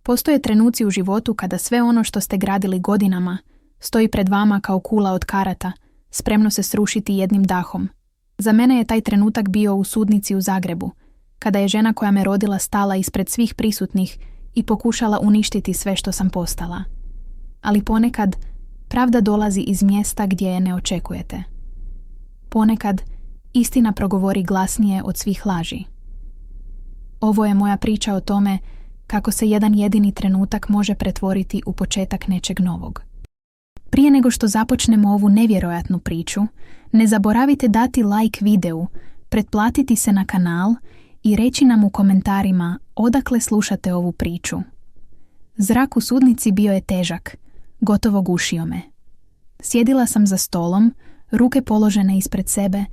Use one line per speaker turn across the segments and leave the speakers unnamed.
Postoje trenuci u životu kada sve ono što ste gradili godinama stoji pred vama kao kula od karata, spremno se srušiti jednim dahom. Za mene je taj trenutak bio u sudnici u Zagrebu, kada je žena koja me rodila stala ispred svih prisutnih i pokušala uništiti sve što sam postala. Ali ponekad pravda dolazi iz mjesta gdje je ne očekujete. Ponekad istina progovori glasnije od svih laži. Ovo je moja priča o tome kako se jedan jedini trenutak može pretvoriti u početak nečeg novog. Prije nego što započnemo ovu nevjerojatnu priču, ne zaboravite dati like videu, pretplatiti se na kanal i reći nam u komentarima odakle slušate ovu priču. Zrak u sudnici bio je težak, gotovo gušio me. Sjedila sam za stolom, ruke položene ispred sebe,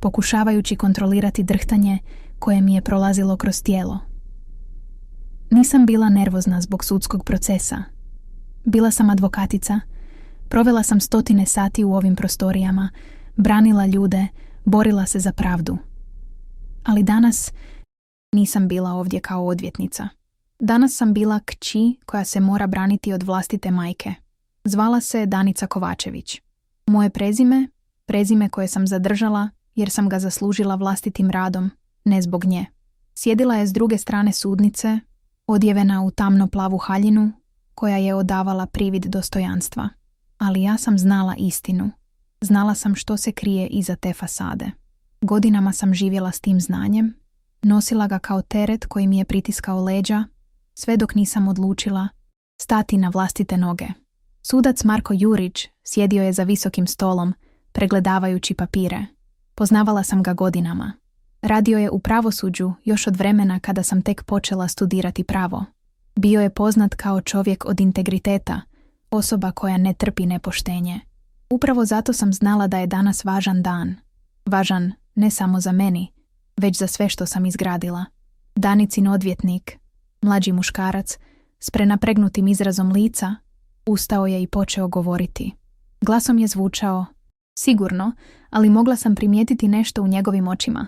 pokušavajući kontrolirati drhtanje koje mi je prolazilo kroz tijelo. Nisam bila nervozna zbog sudskog procesa. Bila sam advokatica, provela sam 100 sati u ovim prostorijama, branila ljude, borila se za pravdu. Ali danas nisam bila ovdje kao odvjetnica. Danas sam bila kći koja se mora braniti od vlastite majke. Zvala se Danica Kovačević. Moje prezime koje sam zadržala jer sam ga zaslužila vlastitim radom, ne zbog nje. Sjedila je s druge strane sudnice, odjevena u tamno plavu haljinu koja je odavala privid dostojanstva. Ali ja sam znala istinu. Znala sam što se krije iza te fasade. Godinama sam živjela s tim znanjem, nosila ga kao teret koji mi je pritiskao leđa, sve dok nisam odlučila stati na vlastite noge. Sudac Marko Jurić sjedio je za visokim stolom, pregledavajući papire. Poznavala sam ga godinama. Radio je u pravosuđu još od vremena kada sam tek počela studirati pravo. Bio je poznat kao čovjek od integriteta, osoba koja ne trpi nepoštenje. Upravo zato sam znala da je danas važan dan. Važan ne samo za meni, već za sve što sam izgradila. Danicin odvjetnik, mlađi muškarac, s prenapregnutim izrazom lica, ustao je i počeo govoriti. Glasom je zvučao sigurno, ali mogla sam primijetiti nešto u njegovim očima.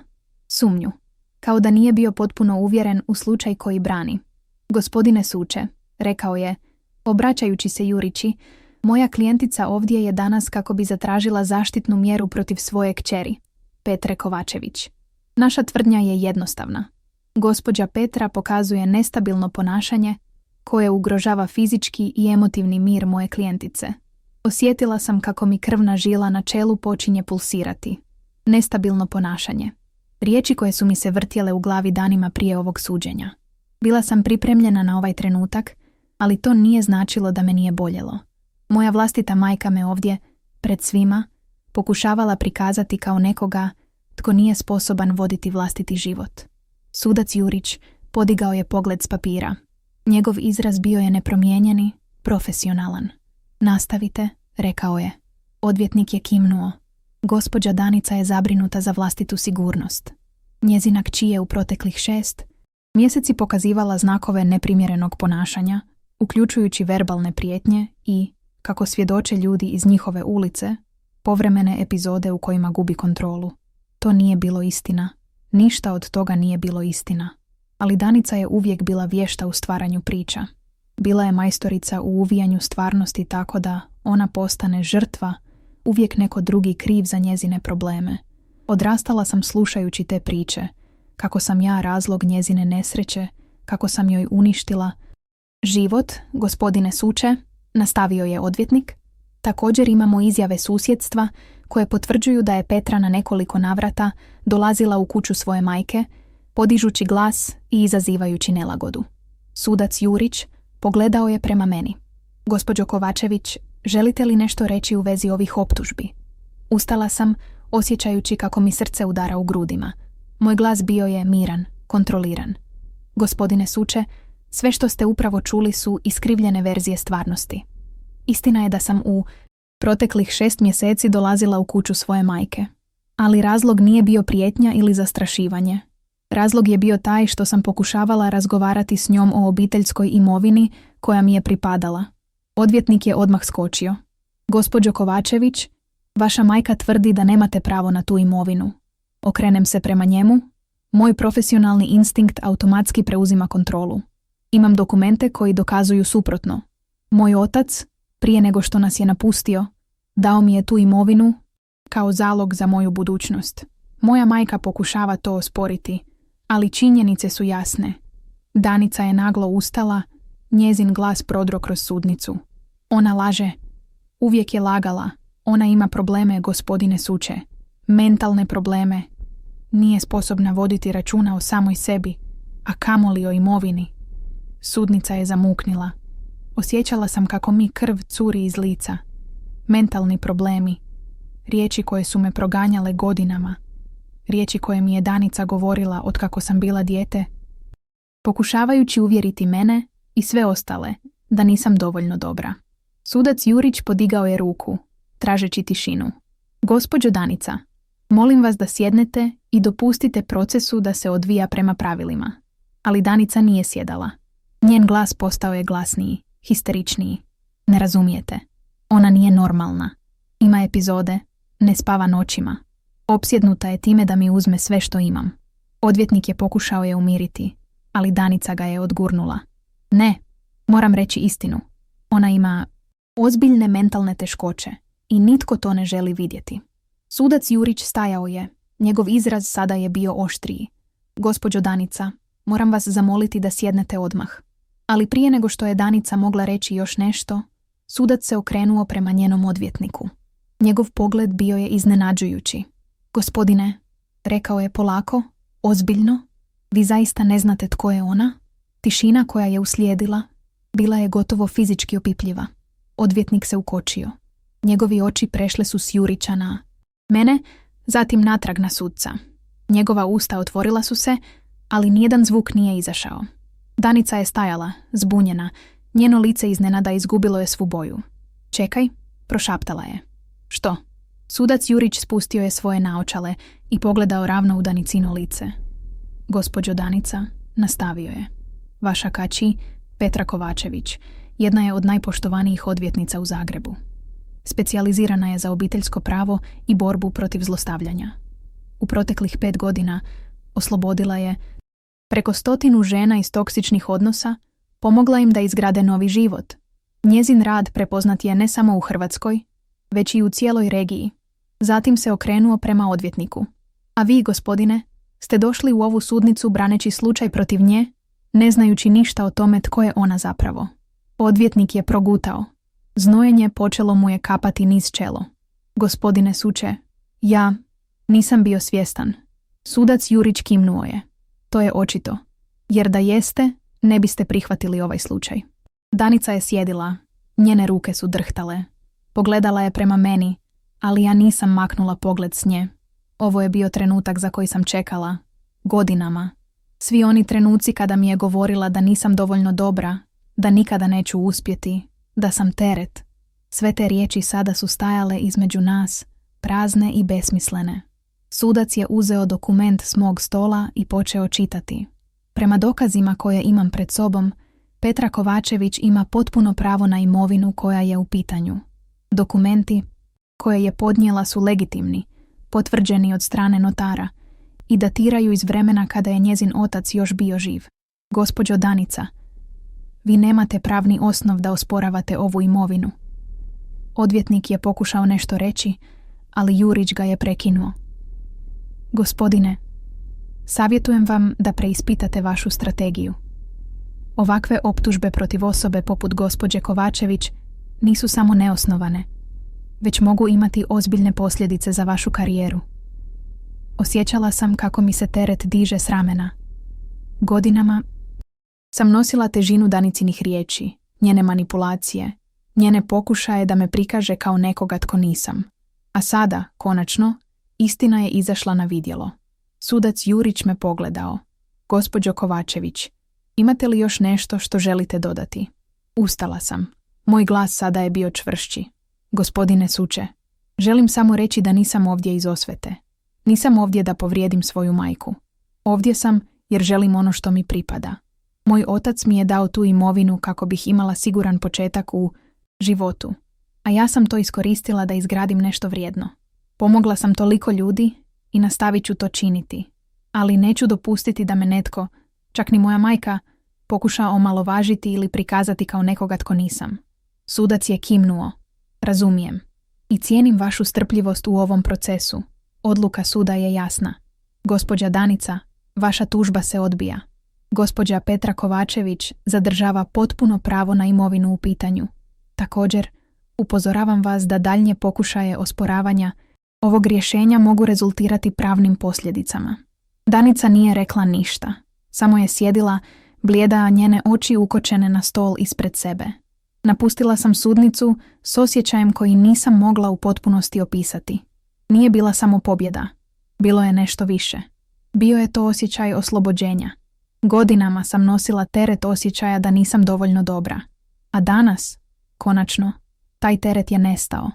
Sumnju. Kao da nije bio potpuno uvjeren u slučaj koji brani. Gospodine suče, rekao je, obraćajući se Jurići, moja klijentica ovdje je danas kako bi zatražila zaštitnu mjeru protiv svoje kćeri, Petre Kovačević. Naša tvrdnja je jednostavna. Gospođa Petra pokazuje nestabilno ponašanje koje ugrožava fizički i emotivni mir moje klijentice. Osjetila sam kako mi krvna žila na čelu počinje pulsirati. Nestabilno ponašanje. Riječi koje su mi se vrtjele u glavi danima prije ovog suđenja. Bila sam pripremljena na ovaj trenutak, ali to nije značilo da me nije boljelo. Moja vlastita majka me ovdje, pred svima, pokušavala prikazati kao nekoga tko nije sposoban voditi vlastiti život. Sudac Jurić podigao je pogled s papira. Njegov izraz bio je nepromijenjeni, profesionalan. Nastavite, rekao je. Odvjetnik je kimnuo. Gospođa Danica je zabrinuta za vlastitu sigurnost. Njezina kći je u proteklih 6 mjeseci pokazivala znakove neprimjerenog ponašanja, uključujući verbalne prijetnje i, kako svjedoče ljudi iz njihove ulice, povremene epizode u kojima gubi kontrolu. To nije bilo istina. Ništa od toga nije bilo istina. Ali Danica je uvijek bila vješta u stvaranju priča. Bila je majstorica u uvijanju stvarnosti tako da ona postane žrtva, uvijek neko drugi kriv za njezine probleme. Odrastala sam slušajući te priče, kako sam ja razlog njezine nesreće, kako sam joj uništila život, gospodine suče, nastavio je odvjetnik. Također imamo izjave susjedstva koje potvrđuju da je Petra na nekoliko navrata dolazila u kuću svoje majke, podižući glas i izazivajući nelagodu. Sudac Jurić pogledao je prema meni. Gospođo Kovačević, želite li nešto reći u vezi ovih optužbi? Ustala sam, osjećajući kako mi srce udara u grudima. Moj glas bio je miran, kontroliran. Gospodine suče, sve što ste upravo čuli su iskrivljene verzije stvarnosti. Istina je da sam u proteklih 6 mjeseci dolazila u kuću svoje majke. Ali razlog nije bio prijetnja ili zastrašivanje. Razlog je bio taj što sam pokušavala razgovarati s njom o obiteljskoj imovini koja mi je pripadala. Odvjetnik je odmah skočio. Gospođo Kovačević, vaša majka tvrdi da nemate pravo na tu imovinu. Okrenem se prema njemu. Moj profesionalni instinkt automatski preuzima kontrolu. Imam dokumente koji dokazuju suprotno. Moj otac, prije nego što nas je napustio, dao mi je tu imovinu kao zalog za moju budućnost. Moja majka pokušava to osporiti, ali činjenice su jasne. Danica je naglo ustala, njezin glas prodro kroz sudnicu. Ona laže. Uvijek je lagala. Ona ima probleme, gospodine suče. Mentalne probleme. Nije sposobna voditi računa o samoj sebi, a kamoli o imovini. Sudnica je zamuknila. Osjećala sam kako mi krv curi iz lica. Mentalni problemi. Riječi koje su me proganjale godinama. Riječi koje mi je Danica govorila otkako sam bila dijete, pokušavajući uvjeriti mene i sve ostale da nisam dovoljno dobra. Sudac Jurić podigao je ruku, tražeći tišinu. Gospođo Danica, molim vas da sjednete i dopustite procesu da se odvija prema pravilima. Ali Danica nije sjedala. Njen glas postao je glasniji, histeričniji. Ne razumijete. Ona nije normalna. Ima epizode, ne spava noćima. Opsjednuta je time da mi uzme sve što imam. Odvjetnik je pokušao je umiriti, ali Danica ga je odgurnula. Ne, moram reći istinu. Ona ima ozbiljne mentalne teškoće i nitko to ne želi vidjeti. Sudac Jurić stajao je. Njegov izraz sada je bio oštriji. Gospođo Danica, moram vas zamoliti da sjednete odmah. Ali prije nego što je Danica mogla reći još nešto, sudac se okrenuo prema njenom odvjetniku. Njegov pogled bio je iznenađujući. Gospodine, rekao je polako, ozbiljno, vi zaista ne znate tko je ona? Tišina koja je uslijedila bila je gotovo fizički opipljiva. Odvjetnik se ukočio. Njegovi oči prešle su s Jurića na mene, zatim natrag na sudca. Njegova usta otvorila su se, ali nijedan zvuk nije izašao. Danica je stajala, zbunjena, njeno lice iznenada izgubilo je svu boju. Čekaj, prošaptala je. Što? Sudac Jurić spustio je svoje naočale i pogledao ravno u Danicino lice. Gospođo Danica, nastavio je. Vaša kaći, Petra Kovačević, jedna je od najpoštovanijih odvjetnica u Zagrebu. Specijalizirana je za obiteljsko pravo i borbu protiv zlostavljanja. U proteklih 5 godina oslobodila je preko 100 žena iz toksičnih odnosa, pomogla im da izgrade novi život. Njezin rad prepoznat je ne samo u Hrvatskoj, već i u cijeloj regiji. Zatim se okrenuo prema odvjetniku. A vi, gospodine, ste došli u ovu sudnicu braneći slučaj protiv nje, ne znajući ništa o tome tko je ona zapravo. Odvjetnik je progutao. Znojenje počelo mu je kapati niz čelo. Gospodine suče, ja nisam bio svjestan. Sudac Jurić kimnuo je. To je očito. Jer da jeste, ne biste prihvatili ovaj slučaj. Danica je sjedila. Njene ruke su drhtale. Pogledala je prema meni, ali ja nisam maknula pogled s nje. Ovo je bio trenutak za koji sam čekala. Godinama. Svi oni trenuci kada mi je govorila da nisam dovoljno dobra, da nikada neću uspjeti, da sam teret. Sve te riječi sada su stajale između nas, prazne i besmislene. Sudac je uzeo dokument s mog stola i počeo čitati. Prema dokazima koje imam pred sobom, Petra Kovačević ima potpuno pravo na imovinu koja je u pitanju. Dokumenti koje je podnijela su legitimni, potvrđeni od strane notara i datiraju iz vremena kada je njezin otac još bio živ. Gospođo Danica, vi nemate pravni osnov da osporavate ovu imovinu. Odvjetnik je pokušao nešto reći, ali Jurić ga je prekinuo. Gospodine, savjetujem vam da preispitate vašu strategiju. Ovakve optužbe protiv osobe poput gospođe Kovačević nisu samo neosnovane, već mogu imati ozbiljne posljedice za vašu karijeru. Osjećala sam kako mi se teret diže s ramena. Godinama sam nosila težinu Danicinih riječi, njene manipulacije, njene pokušaje da me prikaže kao nekoga tko nisam. A sada, konačno, istina je izašla na vidjelo. Sudac Jurić me pogledao. Gospođo Kovačević, imate li još nešto što želite dodati? Ustala sam. Moj glas sada je bio čvršći. Gospodine suče, želim samo reći da nisam ovdje iz osvete. Nisam ovdje da povrijedim svoju majku. Ovdje sam jer želim ono što mi pripada. Moj otac mi je dao tu imovinu kako bih imala siguran početak u životu, a ja sam to iskoristila da izgradim nešto vrijedno. Pomogla sam toliko ljudi i nastavit ću to činiti, ali neću dopustiti da me netko, čak ni moja majka, Pokušao omalovažiti ili prikazati kao nekoga tko nisam. Sudac je kimnuo. Razumijem. I cijenim vašu strpljivost u ovom procesu. Odluka suda je jasna. Gospođa Danica, vaša tužba se odbija. Gospođa Petra Kovačević zadržava potpuno pravo na imovinu u pitanju. Također, upozoravam vas da daljnje pokušaje osporavanja ovog rješenja mogu rezultirati pravnim posljedicama. Danica nije rekla ništa. Samo je sjedila, blijeda, a njene oči ukočene na stol ispred sebe. Napustila sam sudnicu s osjećajem koji nisam mogla u potpunosti opisati. Nije bila samo pobjeda. Bilo je nešto više. Bio je to osjećaj oslobođenja. Godinama sam nosila teret osjećaja da nisam dovoljno dobra. A danas, konačno, taj teret je nestao.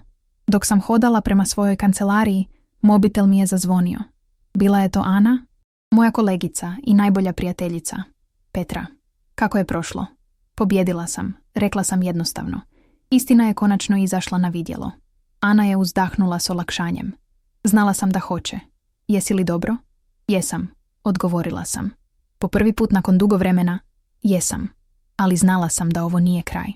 Dok sam hodala prema svojoj kancelariji, mobitel mi je zazvonio. Bila je to Ana, moja kolegica i najbolja prijateljica. Petra, kako je prošlo? Pobjedila sam, rekla sam jednostavno. Istina je konačno izašla na vidjelo. Ana je uzdahnula s olakšanjem. Znala sam da hoće. Jesi li dobro? Jesam, odgovorila sam. Po prvi put nakon dugo vremena, jesam. Ali znala sam da ovo nije kraj.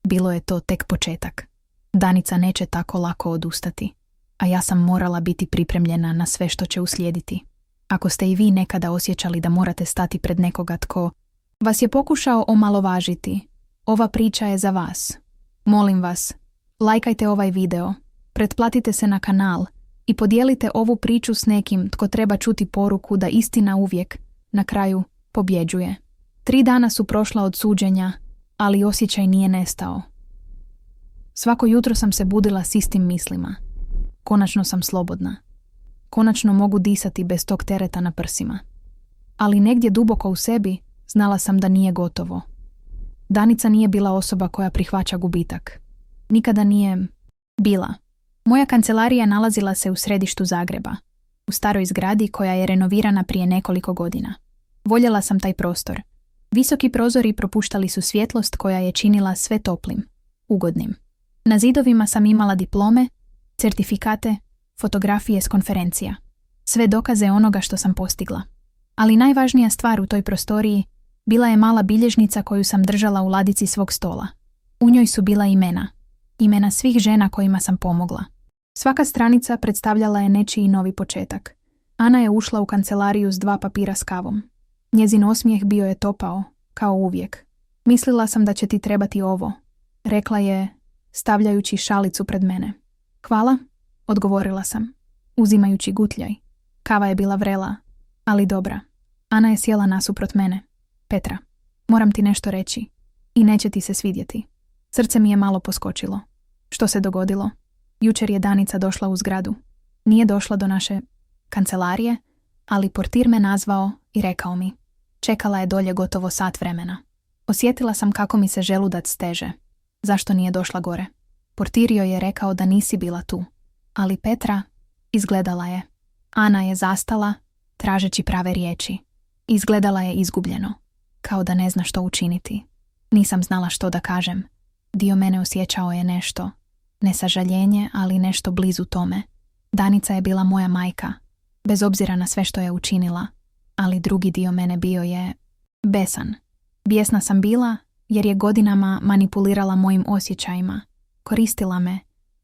Bilo je to tek početak. Danica neće tako lako odustati. A ja sam morala biti pripremljena na sve što će uslijediti. Ako ste i vi nekada osjećali da morate stati pred nekoga tko vas je pokušao omalovažiti, ova priča je za vas. Molim vas, lajkajte ovaj video, pretplatite se na kanal i podijelite ovu priču s nekim tko treba čuti poruku da istina uvijek, na kraju, pobjeđuje. 3 dana su prošla od suđenja, ali osjećaj nije nestao. Svako jutro sam se budila s istim mislima. Konačno sam slobodna. Konačno mogu disati bez tog tereta na prsima. Ali negdje duboko u sebi znala sam da nije gotovo. Danica nije bila osoba koja prihvaća gubitak. Nikada nije bila. Moja kancelarija nalazila se u središtu Zagreba, u staroj zgradi koja je renovirana prije nekoliko godina. Voljela sam taj prostor. Visoki prozori propuštali su svjetlost koja je činila sve toplim, ugodnim. Na zidovima sam imala diplome, certifikate, fotografije s konferencija. Sve dokaze onoga što sam postigla. Ali najvažnija stvar u toj prostoriji bila je mala bilježnica koju sam držala u ladici svog stola. U njoj su bila imena. Imena svih žena kojima sam pomogla. Svaka stranica predstavljala je nečiji novi početak. Ana je ušla u kancelariju s 2 papira s kavom. Njezin osmijeh bio je topao, kao uvijek. Mislila sam da će ti trebati ovo, rekla je, stavljajući šalicu pred mene. Hvala, odgovorila sam, uzimajući gutljaj. Kava je bila vrela, ali dobra. Ana je sjela nasuprot mene. Petra, moram ti nešto reći i neće ti se svidjeti. Srce mi je malo poskočilo. Što se dogodilo? Jučer je Danica došla u zgradu. Nije došla do naše kancelarije, ali portir me nazvao i rekao mi. Čekala je dolje gotovo sat vremena. Osjetila sam kako mi se želudac steže. Zašto nije došla gore? Portir joj je rekao da nisi bila tu. Ali Petra izgledala je. Ana je zastala, tražeći prave riječi. Izgledala je izgubljeno, kao da ne zna što učiniti. Nisam znala što da kažem. Dio mene osjećao je nešto. Ne sažaljenje, ali nešto blizu tome. Danica je bila moja majka, bez obzira na sve što je učinila. Ali drugi dio mene bio je besan. Bijesna sam bila jer je godinama manipulirala mojim osjećajima. Koristila me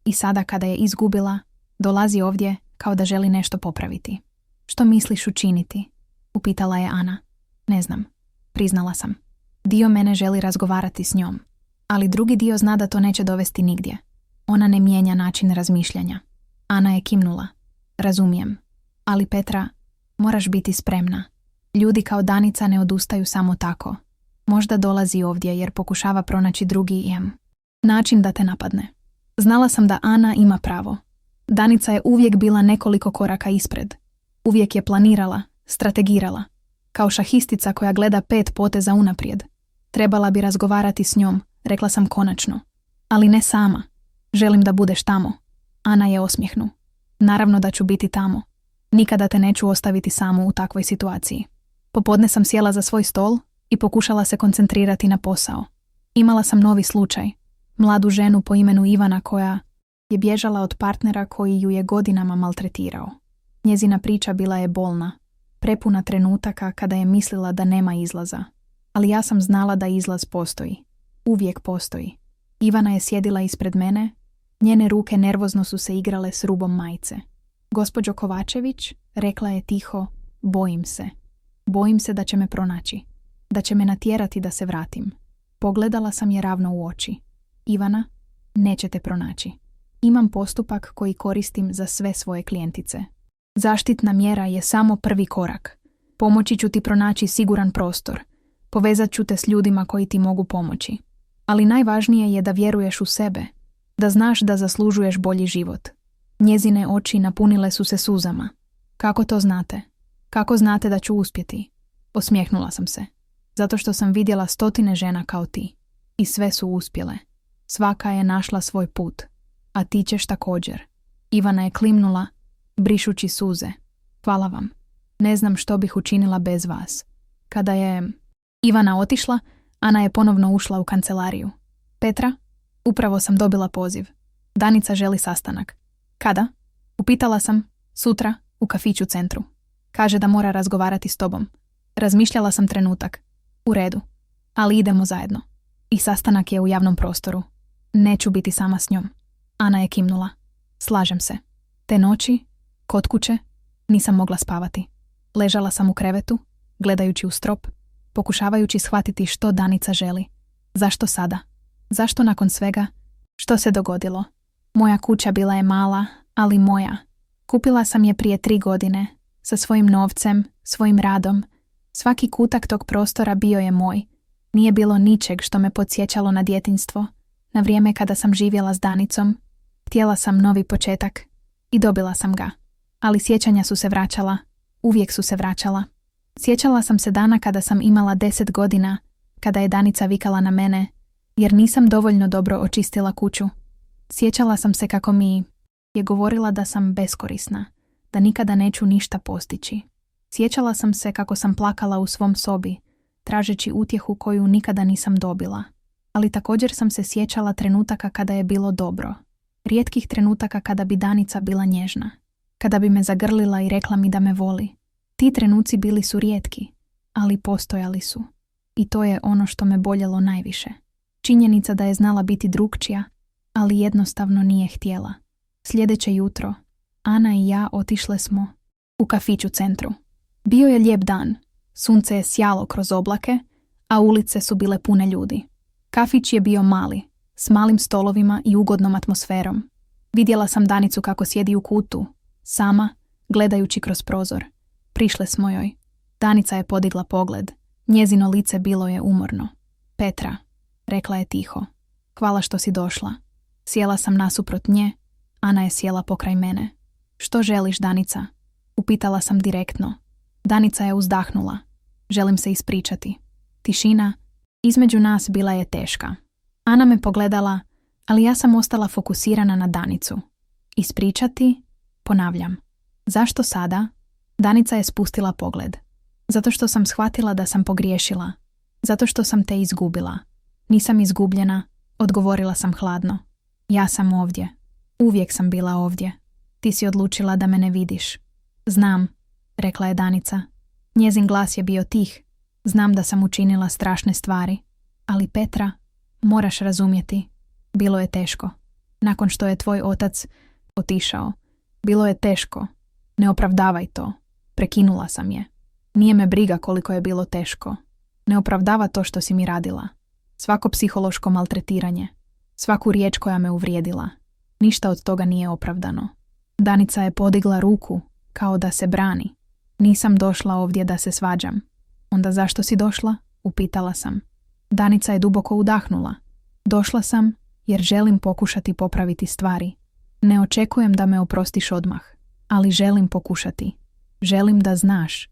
i sada kada je izgubila, dolazi ovdje kao da želi nešto popraviti. Što misliš učiniti? Upitala je Ana. Ne znam, priznala sam. Dio mene želi razgovarati s njom, ali drugi dio zna da to neće dovesti nigdje. Ona ne mijenja način razmišljanja. Ana je kimnula. Razumijem. Ali Petra, moraš biti spremna. Ljudi kao Danica ne odustaju samo tako. Možda dolazi ovdje jer pokušava pronaći drugi način da te napadne. Znala sam da Ana ima pravo. Danica je uvijek bila nekoliko koraka ispred. Uvijek je planirala, strategirala. Kao šahistica koja gleda 5 poteza unaprijed. Trebala bi razgovarati s njom, rekla sam konačno. Ali ne sama. Želim da budeš tamo. Ana je osmjehnu. Naravno da ću biti tamo. Nikada te neću ostaviti samu u takvoj situaciji. Popodne sam sjela za svoj stol i pokušala se koncentrirati na posao. Imala sam novi slučaj. Mladu ženu po imenu Ivana koja je bježala od partnera koji ju je godinama maltretirao. Njezina priča bila je bolna, prepuna trenutaka kada je mislila da nema izlaza. Ali ja sam znala da izlaz postoji. Uvijek postoji. Ivana je sjedila ispred mene, njene ruke nervozno su se igrale s rubom majice. Gospođo Kovačević, rekla je tiho, bojim se. Bojim se da će me pronaći. Da će me natjerati da se vratim. Pogledala sam je ravno u oči. Ivana, nećete pronaći. Imam postupak koji koristim za sve svoje klijentice. Zaštitna mjera je samo prvi korak. Pomoći ću ti pronaći siguran prostor. Povezat ću te s ljudima koji ti mogu pomoći. Ali najvažnije je da vjeruješ u sebe. Da znaš da zaslužuješ bolji život. Njezine oči napunile su se suzama. Kako to znate? Kako znate da ću uspjeti? Osmijehnula sam se. Zato što sam vidjela 100 žena kao ti. I sve su uspjele. Svaka je našla svoj put. A ti ćeš također. Ivana je klimnula, brišući suze. Hvala vam. Ne znam što bih učinila bez vas. Kada je Ivana otišla, Ana je ponovno ušla u kancelariju. Petra, upravo sam dobila poziv. Danica želi sastanak. Kada? Upitala sam. Sutra, u kafiću centru. Kaže da mora razgovarati s tobom. Razmišljala sam trenutak. U redu. Ali idemo zajedno. I sastanak je u javnom prostoru. Neću biti sama s njom. Ana je kimnula. Slažem se. Te noći, kod kuće, nisam mogla spavati. Ležala sam u krevetu, gledajući u strop, pokušavajući shvatiti što Danica želi. Zašto sada? Zašto nakon svega? Što se dogodilo? Moja kuća bila je mala, ali moja. Kupila sam je prije 3 godine, sa svojim novcem, svojim radom. Svaki kutak tog prostora bio je moj. Nije bilo ničeg što me podsjećalo na djetinjstvo, na vrijeme kada sam živjela s Danicom. Htjela sam novi početak i dobila sam ga. Ali sjećanja su se vraćala, uvijek su se vraćala. Sjećala sam se dana kada sam imala 10 godina, kada je Danica vikala na mene, jer nisam dovoljno dobro očistila kuću. Sjećala sam se kako mi je govorila da sam beskorisna, da nikada neću ništa postići. Sjećala sam se kako sam plakala u svom sobi, tražeći utjehu koju nikada nisam dobila. Ali također sam se sjećala trenutaka kada je bilo dobro. Rijetkih trenutaka kada bi Danica bila nježna. Kada bi me zagrlila i rekla mi da me voli. Ti trenuci bili su rijetki, ali postojali su. I to je ono što me boljelo najviše. Činjenica da je znala biti drukčija, ali jednostavno nije htjela. Sljedeće jutro, Ana i ja otišle smo u kafiću centru. Bio je lijep dan, sunce je sjalo kroz oblake, a ulice su bile pune ljudi. Kafić je bio mali, s malim stolovima i ugodnom atmosferom. Vidjela sam Danicu kako sjedi u kutu, sama, gledajući kroz prozor. Prišle smo joj. Danica je podigla pogled. Njezino lice bilo je umorno. Petra, rekla je tiho. Hvala što si došla. Sjela sam nasuprot nje. Ana je sjela pokraj mene. Što želiš, Danica? Upitala sam direktno. Danica je uzdahnula. Želim se ispričati. Tišina između nas bila je teška. Ana me pogledala, ali ja sam ostala fokusirana na Danicu. Ispričati? Ponavljam. Zašto sada? Danica je spustila pogled. Zato što sam shvatila da sam pogriješila. Zato što sam te izgubila. Nisam izgubljena, odgovorila sam hladno. Ja sam ovdje. Uvijek sam bila ovdje. Ti si odlučila da me ne vidiš. Znam, rekla je Danica. Njezin glas je bio tih. Znam da sam učinila strašne stvari. Ali Petra, moraš razumjeti. Bilo je teško. Nakon što je tvoj otac otišao. Bilo je teško. Ne opravdavaj to. Prekinula sam je. Nije me briga koliko je bilo teško. Ne opravdava to što si mi radila. Svako psihološko maltretiranje. Svaku riječ koja me uvrijedila. Ništa od toga nije opravdano. Danica je podigla ruku, kao da se brani. Nisam došla ovdje da se svađam. Onda zašto si došla? Upitala sam. Danica je duboko udahnula. Došla sam jer želim pokušati popraviti stvari. Ne očekujem da me oprostiš odmah, ali želim pokušati. Želim da znaš.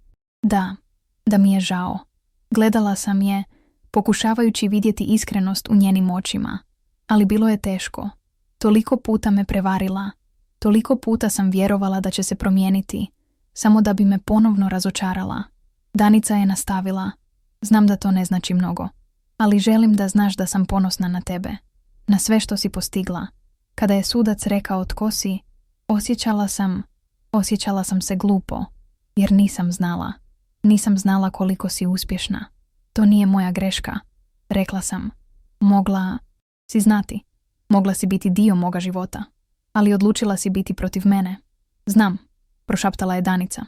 Da mi je žao. Gledala sam je, pokušavajući vidjeti iskrenost u njenim očima. Ali bilo je teško. Toliko puta me prevarila. Toliko puta sam vjerovala da će se promijeniti, samo da bi me ponovno razočarala. Danica je nastavila. Znam da to ne znači mnogo, ali želim da znaš da sam ponosna na tebe. Na sve što si postigla. Kada je sudac rekao tko si, osjećala sam se glupo, jer nisam znala. Nisam znala koliko si uspješna. To nije moja greška, rekla sam. Mogla si znati. Mogla si biti dio moga života. Ali odlučila si biti protiv mene. Znam, prošaptala je Danica.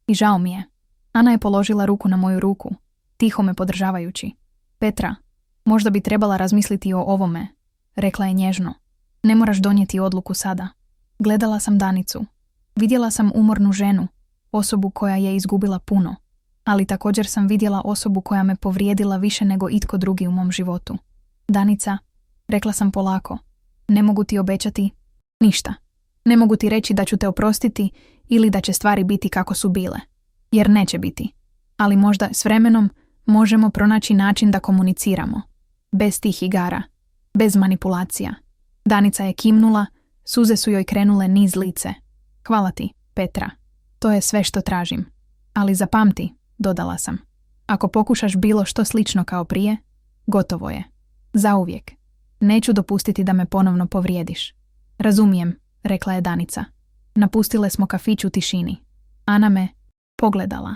I žao mi je. Ana je položila ruku na moju ruku, tiho me podržavajući. Petra, možda bi trebala razmisliti o ovome, rekla je nježno. Ne moraš donijeti odluku sada. Gledala sam Danicu. Vidjela sam umornu ženu, osobu koja je izgubila puno, ali također sam vidjela osobu koja me povrijedila više nego itko drugi u mom životu. Danica, rekla sam polako, ne mogu ti obećati ništa. Ne mogu ti reći da ću te oprostiti ili da će stvari biti kako su bile. Jer neće biti. Ali možda s vremenom možemo pronaći način da komuniciramo. Bez tih igara. Bez manipulacija. Danica je kimnula, suze su joj krenule niz lice. Hvala ti, Petra. To je sve što tražim. Ali zapamti, dodala sam. Ako pokušaš bilo što slično kao prije, gotovo je. Zauvijek. Neću dopustiti da me ponovno povrijediš. Razumijem, rekla je Danica. Napustile smo kafić u tišini. Ana me pogledala.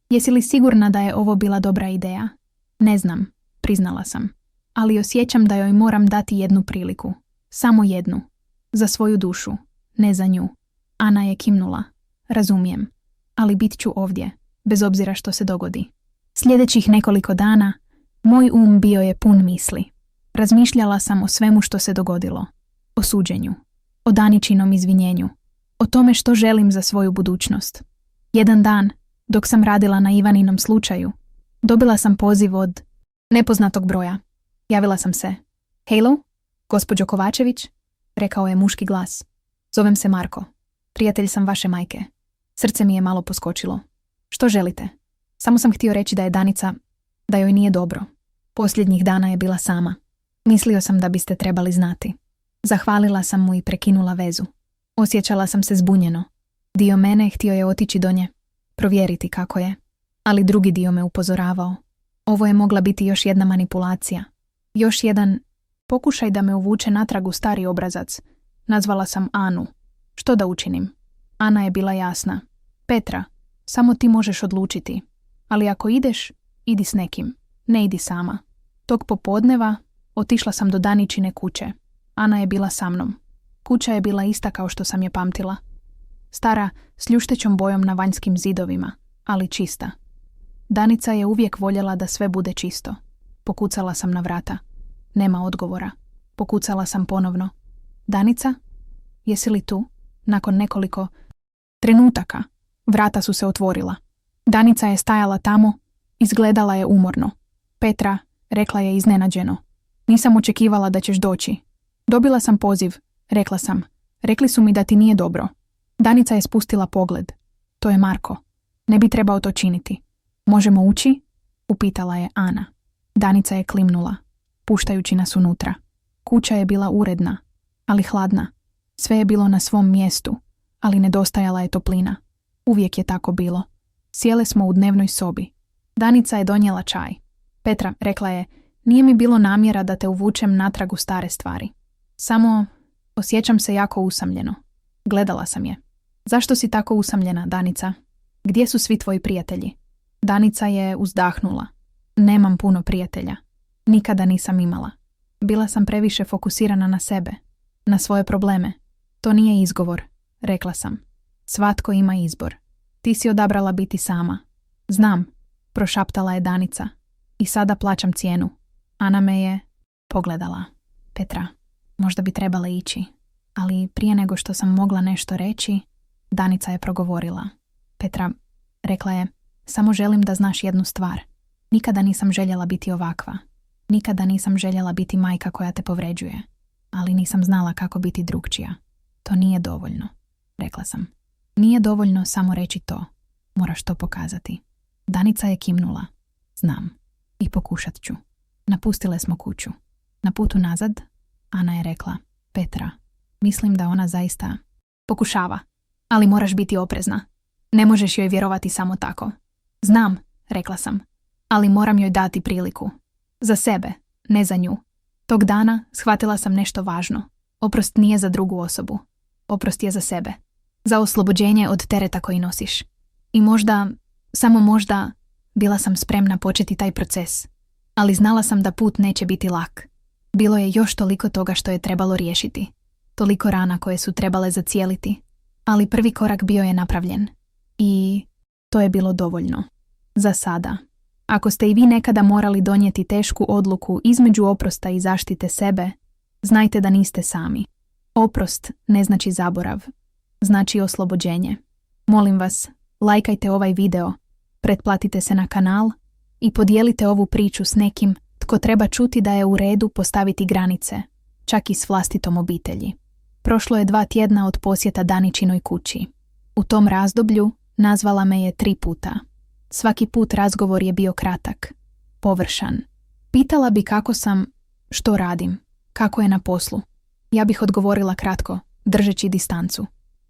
Jesi li sigurna da je ovo bila dobra ideja? Ne znam, priznala sam. Ali osjećam da joj moram dati jednu priliku. Samo jednu. Za svoju dušu, ne za nju. Ana je kimnula. Razumijem. Ali bit ću ovdje, bez obzira što se dogodi. Sljedećih nekoliko dana, moj bio je pun misli. Razmišljala sam o svemu što se dogodilo. O suđenju. O Daničinom izvinjenju. O tome što želim za svoju budućnost. Jedan dan, dok sam radila na Ivaninom slučaju, dobila sam poziv od nepoznatog broja. Javila sam se. Hejlo, gospođo Kovačević, rekao je muški glas. Zovem se Marko. Prijatelj sam vaše majke. Srce mi je malo poskočilo. Što želite? Samo sam htio reći da je Danica, da joj nije dobro. Posljednjih dana je bila sama. Mislio sam da biste trebali znati. Zahvalila sam mu i prekinula vezu. Osjećala sam se zbunjeno. Dio mene htio je otići do nje, provjeriti kako je, ali drugi dio me upozoravao. Ovo je mogla biti još jedna manipulacija. Još jedan pokušaj da me uvuče natrag u stari obrazac. Nazvala sam Anu. Što da učinim? Ana je bila jasna. Petra, samo ti možeš odlučiti. Ali ako ideš, idi s nekim. Ne idi sama. Tog popodneva otišla sam do Daničine kuće. Ana je bila sa mnom. Kuća je bila ista kao što sam je pamtila. Stara, s ljuštećom bojom na vanjskim zidovima, ali čista. Danica je uvijek voljela da sve bude čisto. Pokucala sam na vrata. Nema odgovora. Pokucala sam ponovno. Danica? Jesi li tu? Nakon nekoliko trenutaka vrata su se otvorila. Danica je stajala tamo, izgledala je umorno. Petra, rekla je iznenađeno. Nisam očekivala da ćeš doći. Dobila sam poziv, rekla sam. Rekli su mi da ti nije dobro. Danica je spustila pogled. To je Marko. Ne bi trebao to činiti. Možemo ući? Upitala je Ana. Danica je klimnula, puštajući nas unutra. Kuća je bila uredna, ali hladna. Sve je bilo na svom mjestu, ali nedostajala je toplina. Uvijek je tako bilo. Sjele smo u dnevnoj sobi. Danica je donijela čaj. Petra, rekla je, nije mi bilo namjera da te uvučem natrag u stare stvari. Samo osjećam se jako usamljeno. Gledala sam je. Zašto si tako usamljena, Danica? Gdje su svi tvoji prijatelji? Danica je uzdahnula. Nemam puno prijatelja. Nikada nisam imala. Bila sam previše fokusirana na sebe, na svoje probleme. To nije izgovor, rekla sam. Svatko ima izbor. Ti si odabrala biti sama. Znam, prošaptala je Danica. I sada plaćam cijenu. Ana me je pogledala. Petra, možda bi trebala ići. Ali prije nego što sam mogla nešto reći, Danica je progovorila. Petra, rekla je, samo želim da znaš jednu stvar. Nikada nisam željela biti ovakva. Nikada nisam željela biti majka koja te povređuje. Ali nisam znala kako biti drugčija. To nije dovoljno, rekla sam. Nije dovoljno samo reći to. Moraš to pokazati. Danica je kimnula. Znam. I pokušat ću. Napustile smo kuću. Na putu nazad, Ana je rekla, Petra, mislim da ona zaista pokušava, ali moraš biti oprezna. Ne možeš joj vjerovati samo tako. Znam, rekla sam, ali moram joj dati priliku. Za sebe, ne za nju. Tog dana shvatila sam nešto važno. Oprost nije za drugu osobu. Oprost je za sebe. Za oslobođenje od tereta koji nosiš. I možda, samo možda, bila sam spremna početi taj proces. Ali znala sam da put neće biti lak. Bilo je još toliko toga što je trebalo riješiti. Toliko rana koje su trebale zacijeliti. Ali prvi korak bio je napravljen. I to je bilo dovoljno. Za sada. Ako ste i vi nekada morali donijeti tešku odluku između oprosta i zaštite sebe, znajte da niste sami. Oprost ne znači zaborav. Znači oslobođenje. Molim vas, lajkajte ovaj video, pretplatite se na kanal i podijelite ovu priču s nekim tko treba čuti da je u redu postaviti granice, čak i s vlastitom obitelji. Prošlo je 2 tjedna od posjeta Daničinoj kući. U tom razdoblju nazvala me je 3 puta. Svaki put razgovor je bio kratak, površan. Pitala bi kako sam, što radim, kako je na poslu. Ja bih odgovorila kratko, držeći distancu.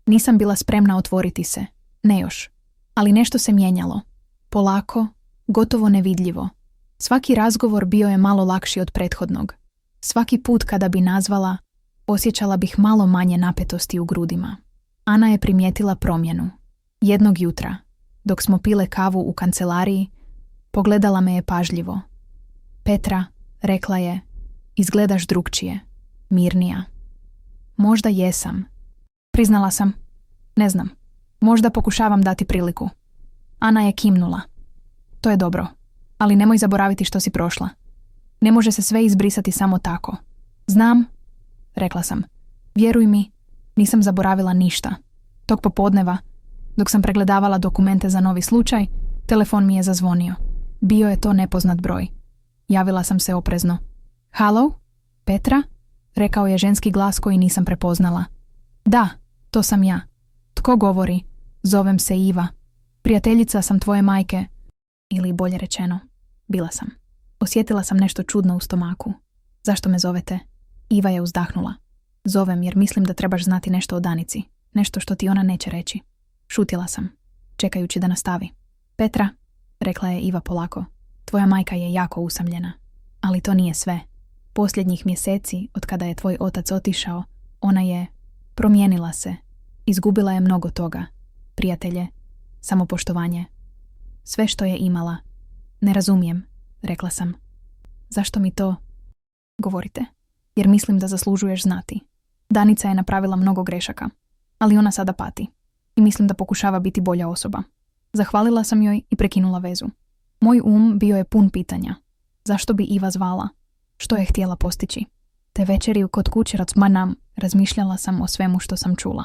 Nisam bila spremna otvoriti se, ne još. Ali nešto se mijenjalo. Polako, gotovo nevidljivo. Svaki razgovor bio je malo lakši od prethodnog. Svaki put kada bi nazvala, osjećala bih malo manje napetosti u grudima. Ana je primijetila promjenu. Jednog jutra, dok smo pile kavu u kancelariji, pogledala me je pažljivo. Petra, rekla je, izgledaš drukčije, mirnija. Možda jesam. Priznala sam, ne znam, možda pokušavam dati priliku. Ana je kimnula. To je dobro, ali nemoj zaboraviti što si prošla. Ne može se sve izbrisati samo tako. Znam, rekla sam, vjeruj mi, nisam zaboravila ništa. Tog popodneva, dok sam pregledavala dokumente za novi slučaj, telefon mi je zazvonio. Bio je to nepoznat broj. Javila sam se oprezno. Halo? Petra? Rekao je ženski glas koji nisam prepoznala. Da, to sam ja. Tko govori? Zovem se Iva. Prijateljica sam tvoje majke. Ili bolje rečeno, bila sam. Osjetila sam nešto čudno u stomaku. Zašto me zovete? Iva je uzdahnula. Zovem jer mislim da trebaš znati nešto o Danici. Nešto što ti ona neće reći. Šutila sam, čekajući da nastavi. Petra, rekla je Iva polako, tvoja majka je jako usamljena. Ali to nije sve. Posljednjih mjeseci, od kada je tvoj otac otišao, ona je promijenila se. Izgubila je mnogo toga. Prijatelje, samopoštovanje. Sve što je imala. Ne razumijem, rekla sam. Zašto mi to govorite? Jer mislim da zaslužuješ znati. Danica je napravila mnogo grešaka, ali ona sada pati. I mislim da pokušava biti bolja osoba. Zahvalila sam joj i prekinula vezu. Moj bio je pun pitanja. Zašto bi Iva zvala? Što je htjela postići? Te večeri kod kuće Racmanam razmišljala sam o svemu što sam čula.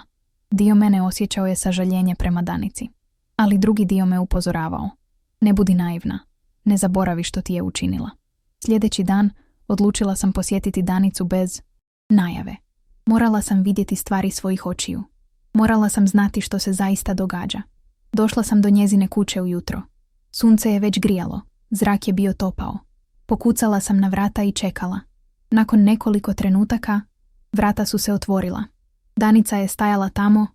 Dio mene osjećao je sažaljenje prema Danici. Ali drugi dio me upozoravao. Ne budi naivna. Ne zaboravi što ti je učinila. Sljedeći dan odlučila sam posjetiti Danicu bez najave. Morala sam vidjeti stvari svojih očiju. Morala sam znati što se zaista događa. Došla sam do njezine kuće ujutro. Sunce je već grijalo. Zrak je bio topao. Pokucala sam na vrata i čekala. Nakon nekoliko trenutaka, vrata su se otvorila. Danica je stajala tamo,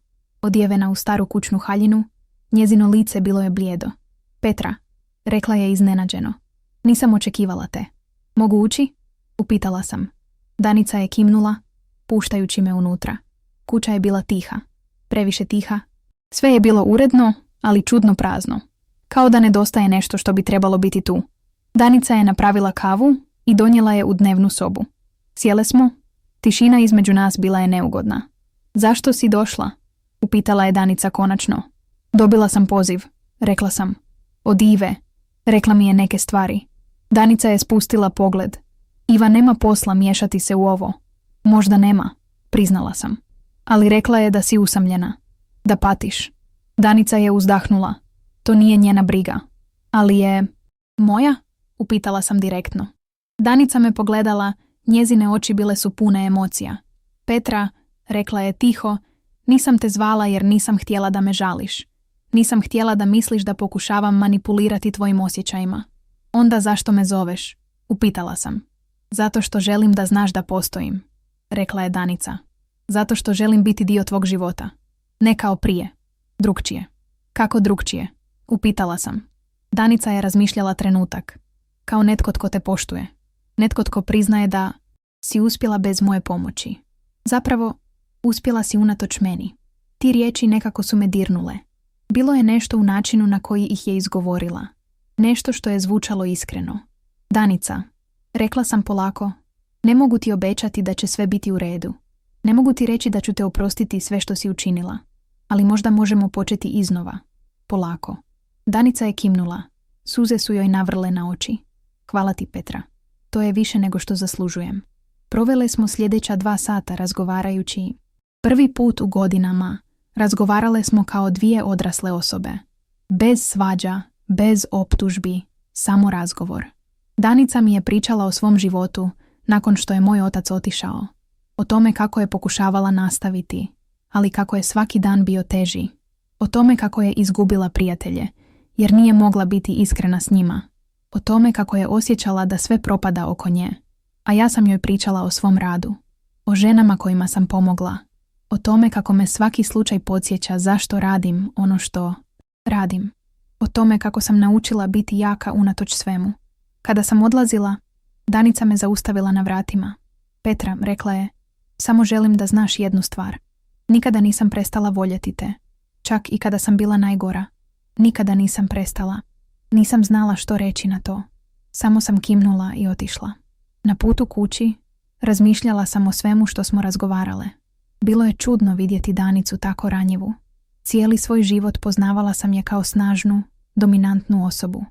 odjevena u staru kućnu haljinu. Njezino lice bilo je blijedo. Petra, rekla je iznenađeno. Nisam očekivala te. Mogu ući? Upitala sam. Danica je kimnula, puštajući me unutra. Kuća je bila tiha. Previše tiha. Sve je bilo uredno, ali čudno prazno. Kao da nedostaje nešto što bi trebalo biti tu. Danica je napravila kavu i donijela je u dnevnu sobu. Sjele smo. Tišina između nas bila je neugodna. Zašto si došla? Upitala je Danica konačno. Dobila sam poziv, rekla sam. Od Ive. Rekla mi je neke stvari. Danica je spustila pogled. Iva nema posla miješati se u ovo. Možda nema, priznala sam. Ali rekla je da si usamljena. Da patiš. Danica je uzdahnula. To nije njena briga. Ali je moja? Upitala sam direktno. Danica me pogledala, njezine oči bile su pune emocija. Petra, rekla je tiho, nisam te zvala jer nisam htjela da me žališ. Nisam htjela da misliš da pokušavam manipulirati tvojim osjećajima. Onda zašto me zoveš? Upitala sam. Zato što želim da znaš da postojim, rekla je Danica. Zato što želim biti dio tvog života. Ne kao prije. Drukčije. Kako drukčije? Upitala sam. Danica je razmišljala trenutak. Kao netko tko te poštuje. Netko tko priznaje da si uspjela bez moje pomoći. Zapravo, uspjela si unatoč meni. Ti riječi nekako su me dirnule. Bilo je nešto u načinu na koji ih je izgovorila. Nešto što je zvučalo iskreno. Danica, rekla sam polako, ne mogu ti obećati da će sve biti u redu. Ne mogu ti reći da ću te oprostiti sve što si učinila, ali možda možemo početi iznova. Polako. Danica je kimnula. Suze su joj navrle na oči. Hvala ti, Petra. To je više nego što zaslužujem. Provele smo sljedeća 2 sata razgovarajući. Prvi put u godinama razgovarale smo kao 2 odrasle osobe. Bez svađa, bez optužbi, samo razgovor. Danica mi je pričala o svom životu nakon što je moj otac otišao. O tome kako je pokušavala nastaviti, ali kako je svaki dan bio teži. O tome kako je izgubila prijatelje, jer nije mogla biti iskrena s njima. O tome kako je osjećala da sve propada oko nje. A ja sam joj pričala o svom radu. O ženama kojima sam pomogla. O tome kako me svaki slučaj podsjeća zašto radim ono što radim. O tome kako sam naučila biti jaka unatoč svemu. Kada sam odlazila, Danica me zaustavila na vratima. Petra, rekla je, samo želim da znaš jednu stvar. Nikada nisam prestala voljeti te. Čak i kada sam bila najgora. Nikada nisam prestala. Nisam znala što reći na to. Samo sam kimnula i otišla. Na putu kući razmišljala sam o svemu što smo razgovarale. Bilo je čudno vidjeti Danicu tako ranjivu. Cijeli svoj život poznavala sam je kao snažnu, dominantnu osobu.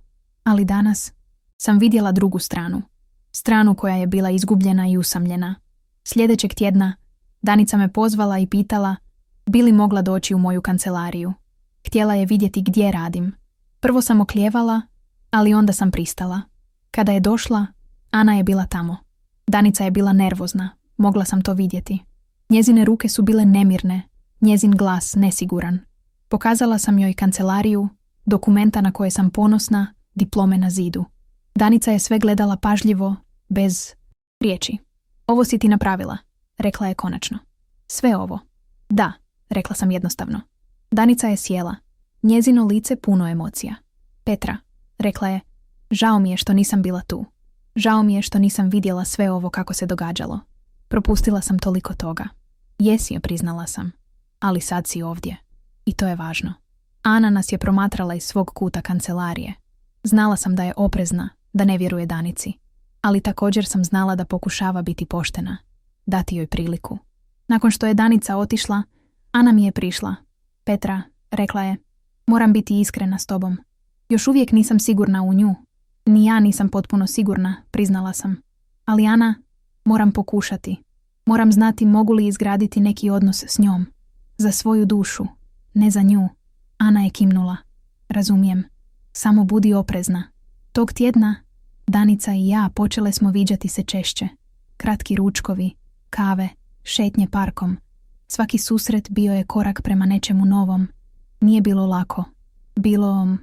Ali danas sam vidjela drugu stranu. Stranu koja je bila izgubljena i usamljena. Sljedećeg tjedna Danica me pozvala i pitala bi li mogla doći u moju kancelariju. Htjela je vidjeti gdje radim. Prvo sam oklijevala, ali onda sam pristala. Kada je došla, Ana je bila tamo. Danica je bila nervozna, mogla sam to vidjeti. Njezine ruke su bile nemirne, njezin glas nesiguran. Pokazala sam joj kancelariju, dokumenta na koje sam ponosna, diplome na zidu. Danica je sve gledala pažljivo, bez riječi. Ovo si ti napravila, rekla je konačno. Sve ovo. Da, rekla sam jednostavno. Danica je sjela. Njezino lice puno emocija. Petra, rekla je, žao mi je što nisam bila tu. Žao mi je što nisam vidjela sve ovo kako se događalo. Propustila sam toliko toga. Jesi je, priznala sam. Ali sad si ovdje. I to je važno. Ana nas je promatrala iz svog kuta kancelarije. Znala sam da je oprezna, da ne vjeruje Danici. Ali također sam znala da pokušava biti poštena. Dati joj priliku. Nakon što je Danica otišla, Ana mi je prišla. Petra, rekla je, moram biti iskrena s tobom. Još uvijek nisam sigurna u nju. Ni ja nisam potpuno sigurna, priznala sam. Ali Ana, moram pokušati. Moram znati mogu li izgraditi neki odnos s njom. Za svoju dušu, ne za nju. Ana je kimnula. Razumijem. Samo budi oprezna. Tog tjedna Danica i ja počele smo viđati se češće. Kratki ručkovi, kave, šetnje parkom. Svaki susret bio je korak prema nečemu novom. Nije bilo lako. Bilo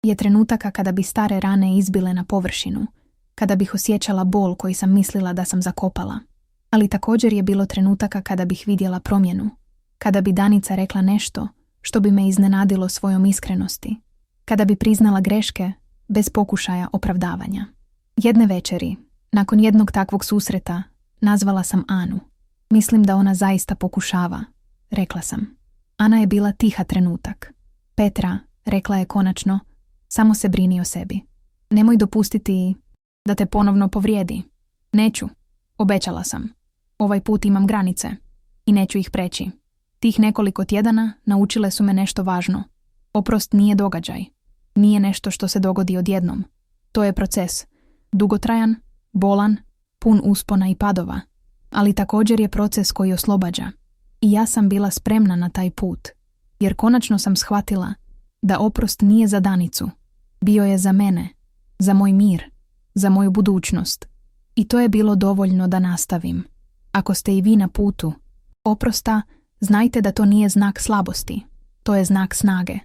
je trenutaka kada bi stare rane izbile na površinu, kada bih osjećala bol koji sam mislila da sam zakopala. Ali također je bilo trenutaka kada bih vidjela promjenu, kada bi Danica rekla nešto što bi me iznenadilo svojom iskrenosti, kada bi priznala greške bez pokušaja opravdavanja. Jedne večeri, nakon jednog takvog susreta, nazvala sam Anu. Mislim da ona zaista pokušava, rekla sam. Ana je bila tiha trenutak. Petra, rekla je konačno, samo se brini o sebi. Nemoj dopustiti da te ponovno povrijedi. Neću, obećala sam. Ovaj put imam granice i neću ih preći. Tih nekoliko tjedana naučile su me nešto važno. Oprost nije događaj. Nije nešto što se dogodi odjednom. To je proces. Dugotrajan, bolan, pun uspona i padova. Ali također je proces koji oslobađa. I ja sam bila spremna na taj put. Jer konačno sam shvatila da oprost nije za Danicu. Bio je za mene, za moj mir, za moju budućnost. I to je bilo dovoljno da nastavim. Ako ste i vi na putu oprosta, znajte da to nije znak slabosti. To je znak snage.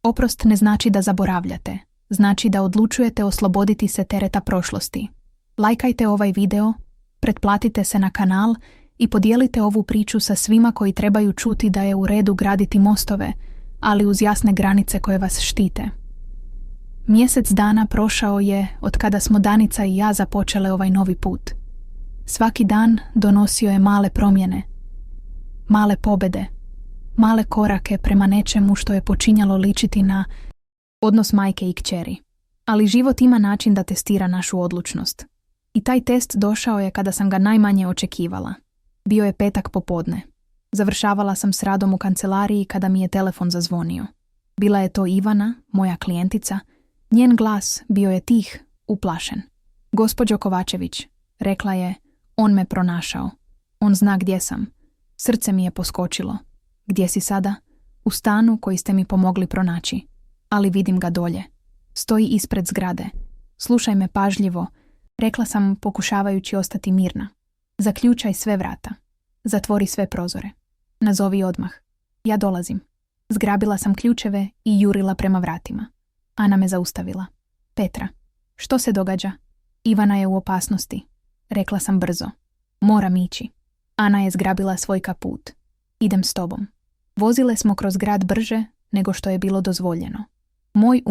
Oprost ne znači da zaboravljate. Znači da odlučujete osloboditi se tereta prošlosti. Lajkajte ovaj video, pretplatite se na kanal i podijelite ovu priču sa svima koji trebaju čuti da je u redu graditi mostove, ali uz jasne granice koje vas štite. Mjesec dana prošao je od kada smo Danica i ja započele ovaj novi put. Svaki dan donosio je male promjene, male pobjede, male korake prema nečemu što je počinjalo ličiti na odnos majke i kćeri. Ali život ima način da testira našu odlučnost. I taj test došao je kada sam ga najmanje očekivala. Bio je petak popodne. Završavala sam s radom u kancelariji kada mi je telefon zazvonio. Bila je to Ivana, moja klijentica. Njen glas bio je tih, uplašen. Gospođo Kovačević, rekla je, on me pronašao. On zna gdje sam. Srce mi je poskočilo. Gdje si sada? U stanu koji ste mi pomogli pronaći. Ali vidim ga dolje. Stoji ispred zgrade. Slušaj me pažljivo, rekla sam pokušavajući ostati mirna. Zaključaj sve vrata. Zatvori sve prozore. Nazovi odmah. Ja dolazim. Zgrabila sam ključeve i jurila prema vratima. Ana me zaustavila. Petra, što se događa? Ivana je u opasnosti. Rekla sam brzo. Moram ići. Ana je zgrabila svoj kaput. Idem s tobom. Vozile smo kroz grad brže nego što je bilo dozvoljeno. Moj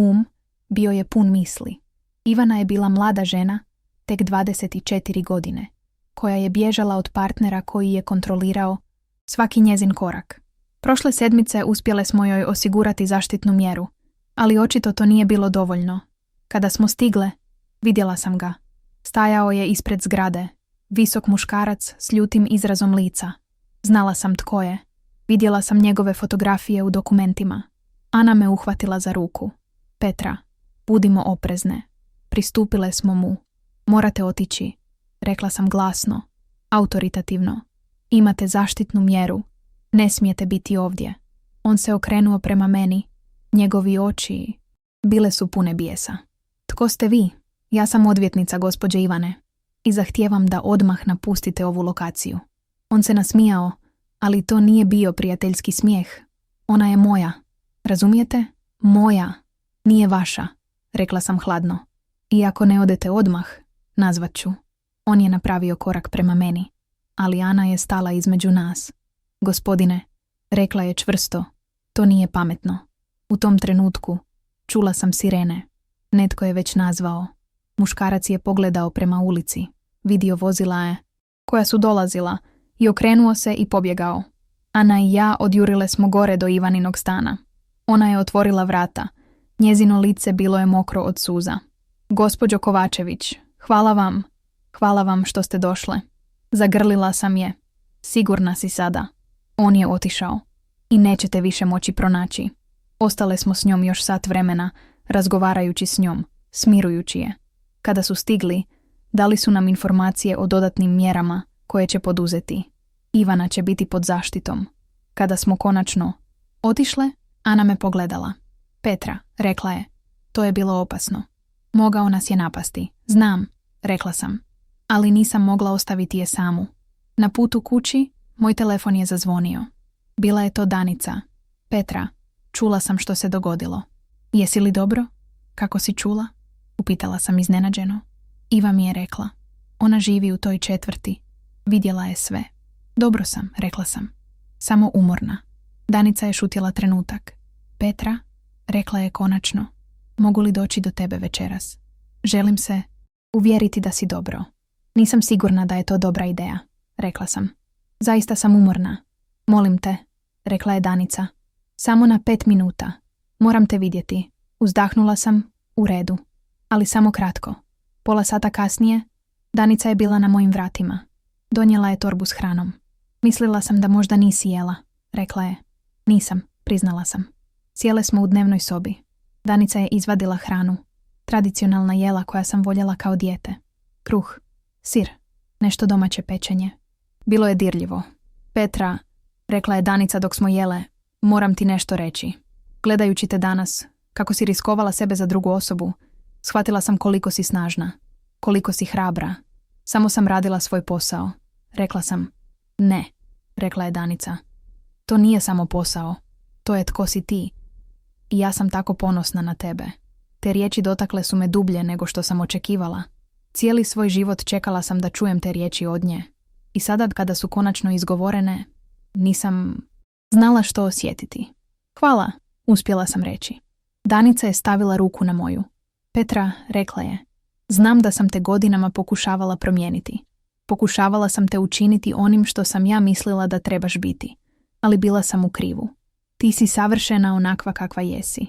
bio je pun misli. Ivana je bila mlada žena, tek 24 godine, koja je bježala od partnera koji je kontrolirao svaki njezin korak. Prošle sedmice uspjele smo joj osigurati zaštitnu mjeru, ali očito to nije bilo dovoljno. Kada smo stigle, vidjela sam ga. Stajao je ispred zgrade, visok muškarac s ljutim izrazom lica. Znala sam tko je. Vidjela sam njegove fotografije u dokumentima. Ana me uhvatila za ruku. Petra, budimo oprezne. Pristupile smo mu. Morate otići, rekla sam glasno, autoritativno. Imate zaštitnu mjeru. Ne smijete biti ovdje. On se okrenuo prema meni. Njegovi oči bile su pune bijesa. Tko ste vi? Ja sam odvjetnica gospođe Ivane i zahtijevam da odmah napustite ovu lokaciju. On se nasmijao, ali to nije bio prijateljski smijeh. Ona je moja. Razumijete? Moja. Nije vaša, rekla sam hladno. I ako ne odete odmah, nazvat ću. On je napravio korak prema meni, ali Ana je stala između nas. Gospodine, rekla je čvrsto, to nije pametno. U tom trenutku čula sam sirene. Netko je već nazvao. Muškarac je pogledao prema ulici. Vidio vozila je koja su dolazila i okrenuo se i pobjegao. Ana i ja odjurile smo gore do Ivaninog stana. Ona je otvorila vrata. Njezino lice bilo je mokro od suza. Gospođo Kovačević, hvala vam što ste došle. Zagrlila sam je. Sigurna si sada. On je otišao i nećete više moći pronaći. Ostale smo s njom još sat vremena, razgovarajući s njom, smirujući je. Kada su stigli, dali su nam informacije o dodatnim mjerama koje će poduzeti. Ivana će biti pod zaštitom. Kada smo konačno otišle, Ana me pogledala. Petra, rekla je, to je bilo opasno. Mogao nas je napasti. Znam, rekla sam. Ali nisam mogla ostaviti je samu. Na putu kući, moj telefon je zazvonio. Bila je to Danica. Petra, čula sam što se dogodilo. Jesi li dobro? Kako si čula? Upitala sam iznenađeno. Iva mi je rekla. Ona živi u toj četvrti. Vidjela je sve. Dobro sam, rekla sam. Samo umorna. Danica je šutjela trenutak. Petra, rekla je konačno. Mogu li doći do tebe večeras? Želim se uvjeriti da si dobro. Nisam sigurna da je to dobra ideja, rekla sam. Zaista sam umorna. Molim te, rekla je Danica. Samo na 5 minuta. Moram te vidjeti. Uzdahnula sam, u redu. Ali samo kratko. Pola sata kasnije, Danica je bila na mojim vratima. Donijela je torbu s hranom. Mislila sam da možda nisi jela, rekla je. Nisam, priznala sam. Sjele smo u dnevnoj sobi. Danica je izvadila hranu. Tradicionalna jela koja sam voljela kao dijete. Kruh, sir, nešto domaće pečenje. Bilo je dirljivo. Petra, rekla je Danica dok smo jele, moram ti nešto reći. Gledajući te danas, kako si riskovala sebe za drugu osobu, shvatila sam koliko si snažna, koliko si hrabra. Samo sam radila svoj posao. Rekla sam, ne, rekla je Danica. To nije samo posao, to je tko si ti. I ja sam tako ponosna na tebe. Te riječi dotakle su me dublje nego što sam očekivala. Cijeli svoj život čekala sam da čujem te riječi od nje. I sada kada su konačno izgovorene, nisam znala što osjetiti. Hvala, uspjela sam reći. Danica je stavila ruku na moju. Petra, rekla je, znam da sam te godinama pokušavala promijeniti. Pokušavala sam te učiniti onim što sam ja mislila da trebaš biti. Ali bila sam u krivu. Ti si savršena onakva kakva jesi.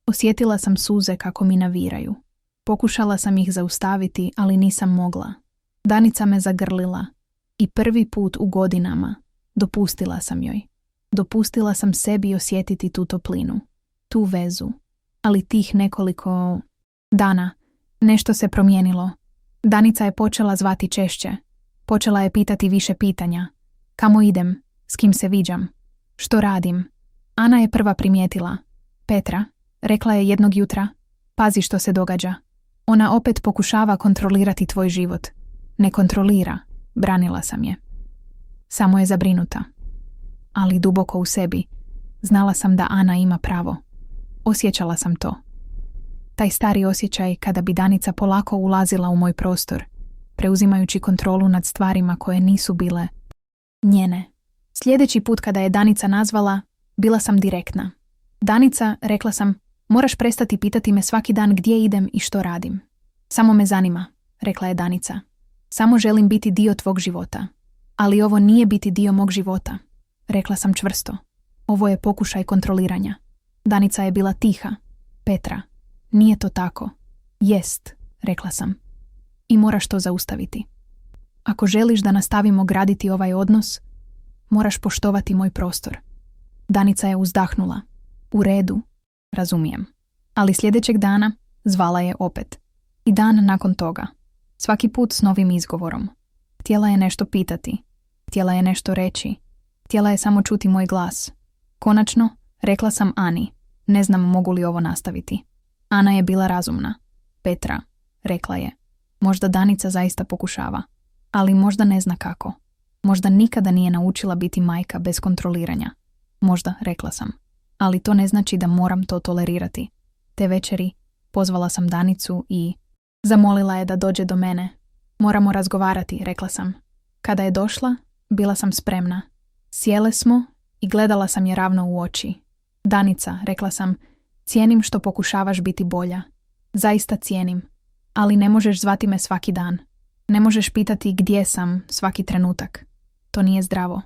Osjetila sam suze kako mi naviraju. Pokušala sam ih zaustaviti, ali nisam mogla. Danica me zagrlila i prvi put u godinama dopustila sam joj. Dopustila sam sebi osjetiti tu toplinu, tu vezu. Ali tih nekoliko dana nešto se promijenilo. Danica je počela zvati češće. Počela je pitati više pitanja. Kamo idem? S kim se viđam? Što radim? Ana je prva primijetila. Petra, rekla je jednog jutra, pazi što se događa. Ona opet pokušava kontrolirati tvoj život. Ne kontrolira, branila sam je. Samo je zabrinuta. Ali duboko u sebi znala sam da Ana ima pravo. Osjećala sam to. Taj stari osjećaj kada bi Danica polako ulazila u moj prostor, preuzimajući kontrolu nad stvarima koje nisu bile njene. Sljedeći put kada je Danica nazvala, bila sam direktna. Danica, rekla sam, moraš prestati pitati me svaki dan gdje idem i što radim. Samo me zanima, rekla je Danica. Samo želim biti dio tvog života. Ali ovo nije biti dio mog života, rekla sam čvrsto. Ovo je pokušaj kontroliranja. Danica je bila tiha. Petra, nije to tako. Jest, rekla sam. I moraš to zaustaviti. Ako želiš da nastavimo graditi ovaj odnos, moraš poštovati moj prostor. Danica je uzdahnula. U redu, razumijem. Ali sljedećeg dana zvala je opet. I dan nakon toga. Svaki put s novim izgovorom. Htjela je nešto pitati. Htjela je nešto reći. Htjela je samo čuti moj glas. Konačno, rekla sam Ani. Ne znam mogu li ovo nastaviti. Ana je bila razumna. Petra, rekla je. Možda Danica zaista pokušava. Ali možda ne zna kako. Možda nikada nije naučila biti majka bez kontroliranja. Možda, rekla sam. Ali to ne znači da moram to tolerirati. Te večeri pozvala sam Danicu i zamolila je da dođe do mene. Moramo razgovarati, rekla sam. Kada je došla, bila sam spremna. Sjele smo i gledala sam je ravno u oči. Danica, rekla sam, cijenim što pokušavaš biti bolja. Zaista cijenim. Ali ne možeš zvati me svaki dan. Ne možeš pitati gdje sam svaki trenutak. To nije zdravo.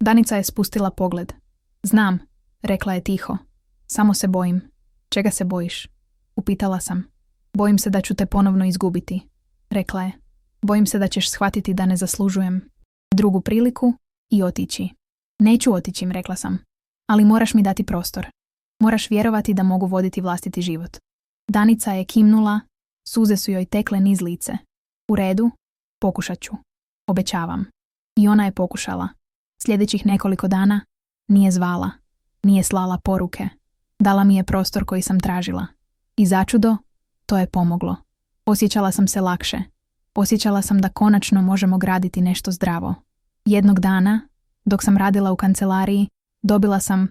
Danica je spustila pogled. Znam, rekla je tiho. Samo se bojim. Čega se bojiš? Upitala sam. Bojim se da ću te ponovno izgubiti, rekla je. Bojim se da ćeš shvatiti da ne zaslužujem drugu priliku i otići. Neću otići, rekla sam. Ali moraš mi dati prostor. Moraš vjerovati da mogu voditi vlastiti život. Danica je kimnula, suze su joj tekle niz lice. U redu, pokušat ću. Obećavam. I ona je pokušala. Sljedećih nekoliko dana nije zvala, nije slala poruke. Dala mi je prostor koji sam tražila. I začudo, to je pomoglo. Osjećala sam se lakše. Osjećala sam da konačno možemo graditi nešto zdravo. Jednog dana, dok sam radila u kancelariji, dobila sam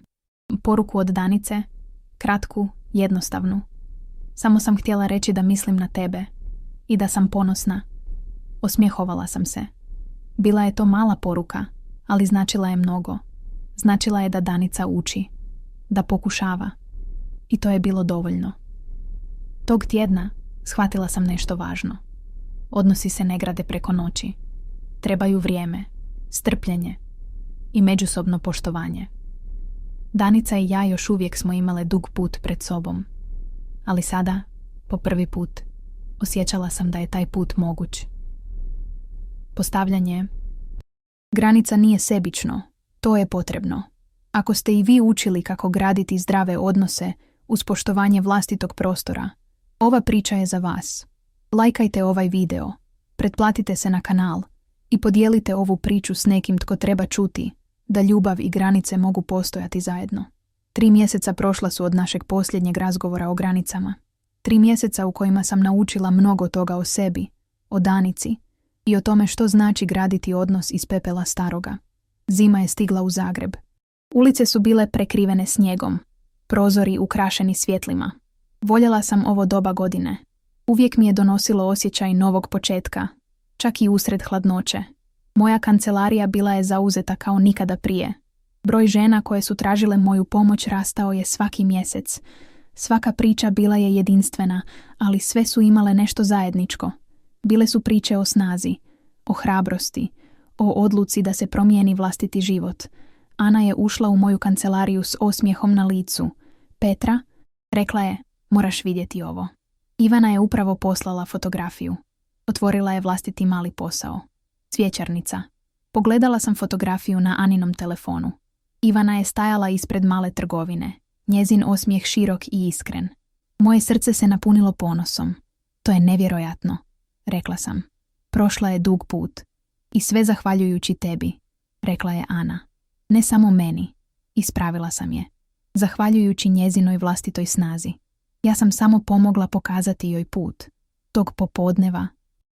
poruku od Danice, kratku, jednostavnu. Samo sam htjela reći da mislim na tebe i da sam ponosna. Osmjehovala sam se. Bila je to mala poruka, ali značila je mnogo. Značila je da Danica uči, da pokušava. I to je bilo dovoljno. Tog tjedna shvatila sam nešto važno. Odnosi se ne grade preko noći. Trebaju vrijeme, strpljenje i međusobno poštovanje. Danica i ja još uvijek smo imale dug put pred sobom. Ali sada, po prvi put, osjećala sam da je taj put moguć. Postavljanje granica nije sebično, to je potrebno. Ako ste i vi učili kako graditi zdrave odnose uz poštovanje vlastitog prostora, ova priča je za vas. Lajkajte ovaj video, pretplatite se na kanal i podijelite ovu priču s nekim tko treba čuti da ljubav i granice mogu postojati zajedno. 3 mjeseca prošla su od našeg posljednjeg razgovora o granicama. 3 mjeseca u kojima sam naučila mnogo toga o sebi, o Danici i o tome što znači graditi odnos iz pepela staroga. Zima je stigla u Zagreb. Ulice su bile prekrivene snijegom, prozori ukrašeni svjetlima. Voljela sam ovo doba godine. Uvijek mi je donosilo osjećaj novog početka, čak i usred hladnoće. Moja kancelarija bila je zauzeta kao nikada prije. Broj žena koje su tražile moju pomoć rastao je svaki mjesec. Svaka priča bila je jedinstvena, ali sve su imale nešto zajedničko. Bile su priče o snazi, o hrabrosti, o odluci da se promijeni vlastiti život. Ana je ušla u moju kancelariju s osmijehom na licu. Petra, rekla je, moraš vidjeti ovo. Ivana je upravo poslala fotografiju. Otvorila je vlastiti mali posao. Cvjećarnica. Pogledala sam fotografiju na Aninom telefonu. Ivana je stajala ispred male trgovine. Njezin osmijeh širok i iskren. Moje srce se napunilo ponosom. To je nevjerojatno, rekla sam. Prošla je dug put. I sve zahvaljujući tebi, rekla je Ana. Ne samo meni, ispravila sam je. Zahvaljujući njezinoj vlastitoj snazi. Ja sam samo pomogla pokazati joj put. Tog popodneva,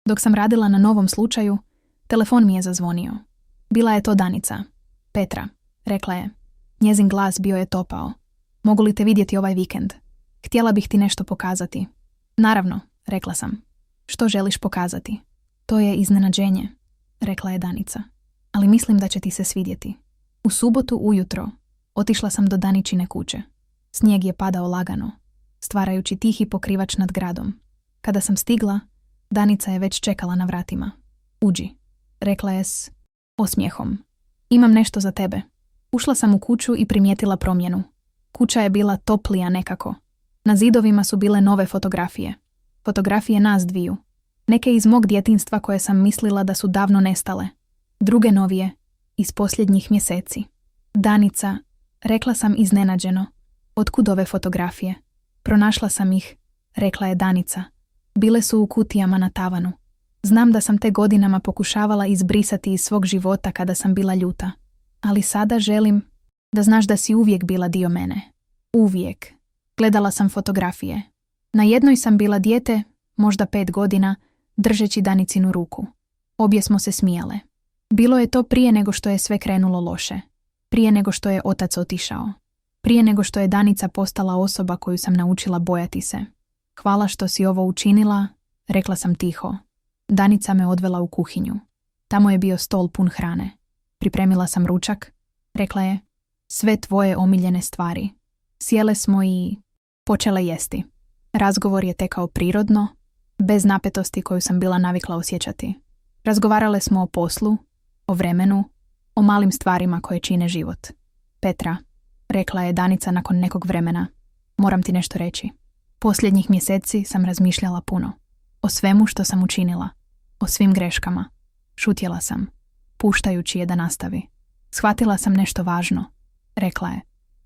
dok sam radila na novom slučaju, telefon mi je zazvonio. Bila je to Danica. Petra, rekla je. Njezin glas bio je topao. Mogu li te vidjeti ovaj vikend? Htjela bih ti nešto pokazati. Naravno, rekla sam. Što želiš pokazati? To je iznenađenje, rekla je Danica. Ali mislim da će ti se svidjeti. U subotu ujutro otišla sam do Daničine kuće. Snijeg je padao lagano, stvarajući tihi pokrivač nad gradom. Kada sam stigla, Danica je već čekala na vratima. Uđi, rekla je s osmijehom. Imam nešto za tebe. Ušla sam u kuću i primijetila promjenu. Kuća je bila toplija nekako. Na zidovima su bile nove fotografije. Fotografije nas dviju. Neke iz mog djetinjstva koje sam mislila da su davno nestale. Druge novije, iz posljednjih mjeseci. Danica, rekla sam iznenađeno. Otkud ove fotografije? Pronašla sam ih, rekla je Danica. Bile su u kutijama na tavanu. Znam da sam te godinama pokušavala izbrisati iz svog života kada sam bila ljuta. Ali sada želim da znaš da si uvijek bila dio mene. Uvijek. Gledala sam fotografije. Na jednoj sam bila dijete, možda 5 godina, držeći Danicinu ruku. Obje smo se smijale. Bilo je to prije nego što je sve krenulo loše. Prije nego što je otac otišao. Prije nego što je Danica postala osoba koju sam naučila bojati se. Hvala što si ovo učinila, rekla sam tiho. Danica me odvela u kuhinju. Tamo je bio stol pun hrane. Pripremila sam ručak, rekla je. Sve tvoje omiljene stvari. Sjele smo i počele jesti. Razgovor je tekao prirodno, bez napetosti koju sam bila navikla osjećati. Razgovarale smo o poslu, o vremenu, o malim stvarima koje čine život. Petra, rekla je Danica nakon nekog vremena, moram ti nešto reći. Posljednjih mjeseci sam razmišljala puno. O svemu što sam učinila. O svim greškama. Šutjela sam, puštajući je da nastavi. Shvatila sam nešto važno, rekla je.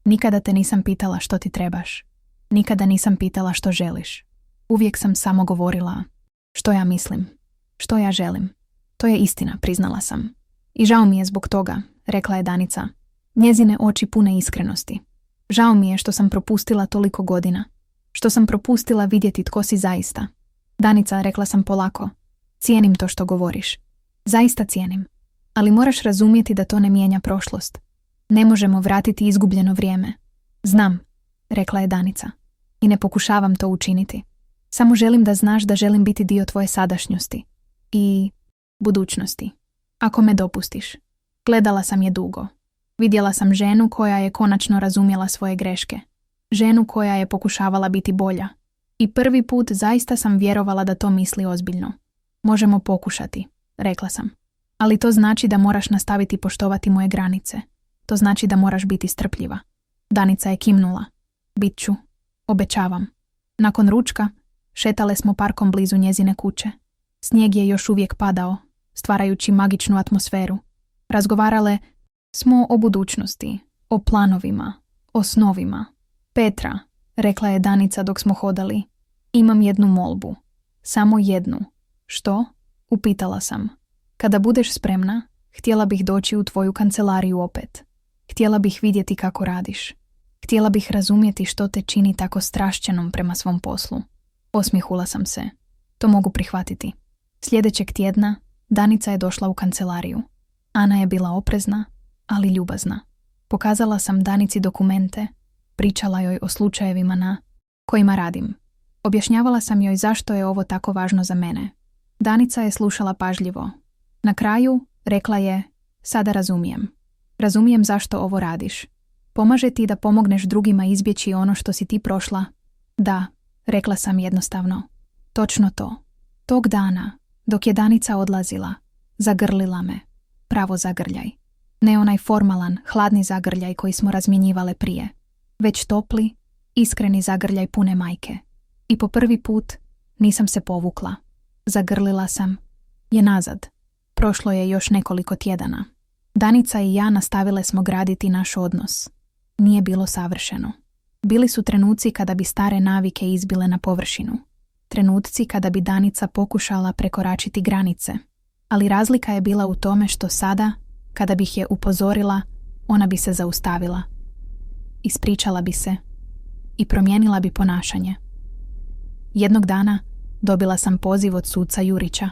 Nikada te nisam pitala što ti trebaš. Nikada nisam pitala što želiš. Uvijek sam samo govorila što ja mislim, što ja želim. To je istina, priznala sam. I žao mi je zbog toga, rekla je Danica. Njezine oči pune iskrenosti. Žao mi je što sam propustila toliko godina. Što sam propustila vidjeti tko si zaista. Danica, rekla sam polako. Cijenim to što govoriš. Zaista cijenim. Ali moraš razumjeti da to ne mijenja prošlost. Ne možemo vratiti izgubljeno vrijeme. Znam, rekla je Danica. I ne pokušavam to učiniti. Samo želim da znaš da želim biti dio tvoje sadašnjosti. I budućnosti. Ako me dopustiš. Gledala sam je dugo. Vidjela sam ženu koja je konačno razumjela svoje greške. Ženu koja je pokušavala biti bolja. I prvi put zaista sam vjerovala da to misli ozbiljno. Možemo pokušati, rekla sam. Ali to znači da moraš nastaviti poštovati moje granice. To znači da moraš biti strpljiva. Danica je kimnula. Bit ću. Obećavam. Nakon ručka, šetale smo parkom blizu njezine kuće. Snijeg je još uvijek padao, stvarajući magičnu atmosferu. Razgovarale smo o budućnosti, o planovima, o snovima. Petra, rekla je Danica dok smo hodali, imam jednu molbu. Samo jednu. Što? Upitala sam. Kada budeš spremna, htjela bih doći u tvoju kancelariju opet. Htjela bih vidjeti kako radiš. Htjela bih razumjeti što te čini tako strašćenom prema svom poslu. Osmihula sam se. To mogu prihvatiti. Sljedećeg tjedna Danica je došla u kancelariju. Ana je bila oprezna, ali ljubazna. Pokazala sam Danici dokumente, pričala joj o slučajevima na kojima radim. Objašnjavala sam joj zašto je ovo tako važno za mene. Danica je slušala pažljivo. Na kraju rekla je, sada razumijem. Razumijem zašto ovo radiš. Pomaže ti da pomogneš drugima izbjeći ono što si ti prošla? Da, rekla sam jednostavno. Točno to. Tog dana, dok je Danica odlazila, zagrlila me. Pravo zagrljaj. Ne onaj formalan, hladni zagrljaj koji smo razmjenjivale prije. Već topli, iskreni zagrljaj pune majke. I po prvi put Nisam se povukla. Zagrlila sam je nazad. Prošlo je još nekoliko tjedana. Danica i ja nastavile smo graditi naš odnos. Nije bilo savršeno. Bili su trenuci kada bi stare navike izbile na površinu. Trenutci kada bi Danica pokušala prekoračiti granice. Ali razlika je bila u tome što sada, kada bih je upozorila, ona bi se zaustavila. Ispričala bi se i promijenila bi ponašanje. Jednog dana dobila sam poziv od suca Jurića.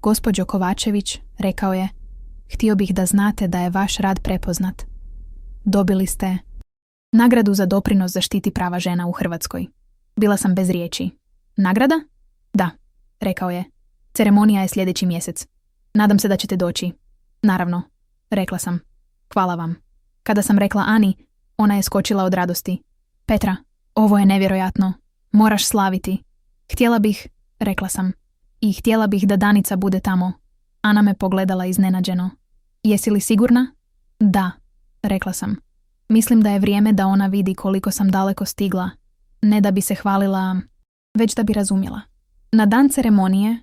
Gospođo Kovačević, rekao je, htio bih da znate da je vaš rad prepoznat. Dobili ste nagradu za doprinos zaštiti prava žena u Hrvatskoj. Bila sam bez riječi. Nagrada? Da, rekao je. Ceremonija je sljedeći mjesec. Nadam se da ćete doći. Naravno, rekla sam. Hvala vam. Kada sam rekla Ani, ona je skočila od radosti. Petra, ovo je nevjerojatno. Moraš slaviti. Htjela bih, rekla sam. I htjela bih da Danica bude tamo. Ana me pogledala iznenađeno. Jesi li sigurna? Da, rekla sam. Mislim da je vrijeme da ona vidi koliko sam daleko stigla. Ne da bi se hvalila, već da bi razumjela. Na dan ceremonije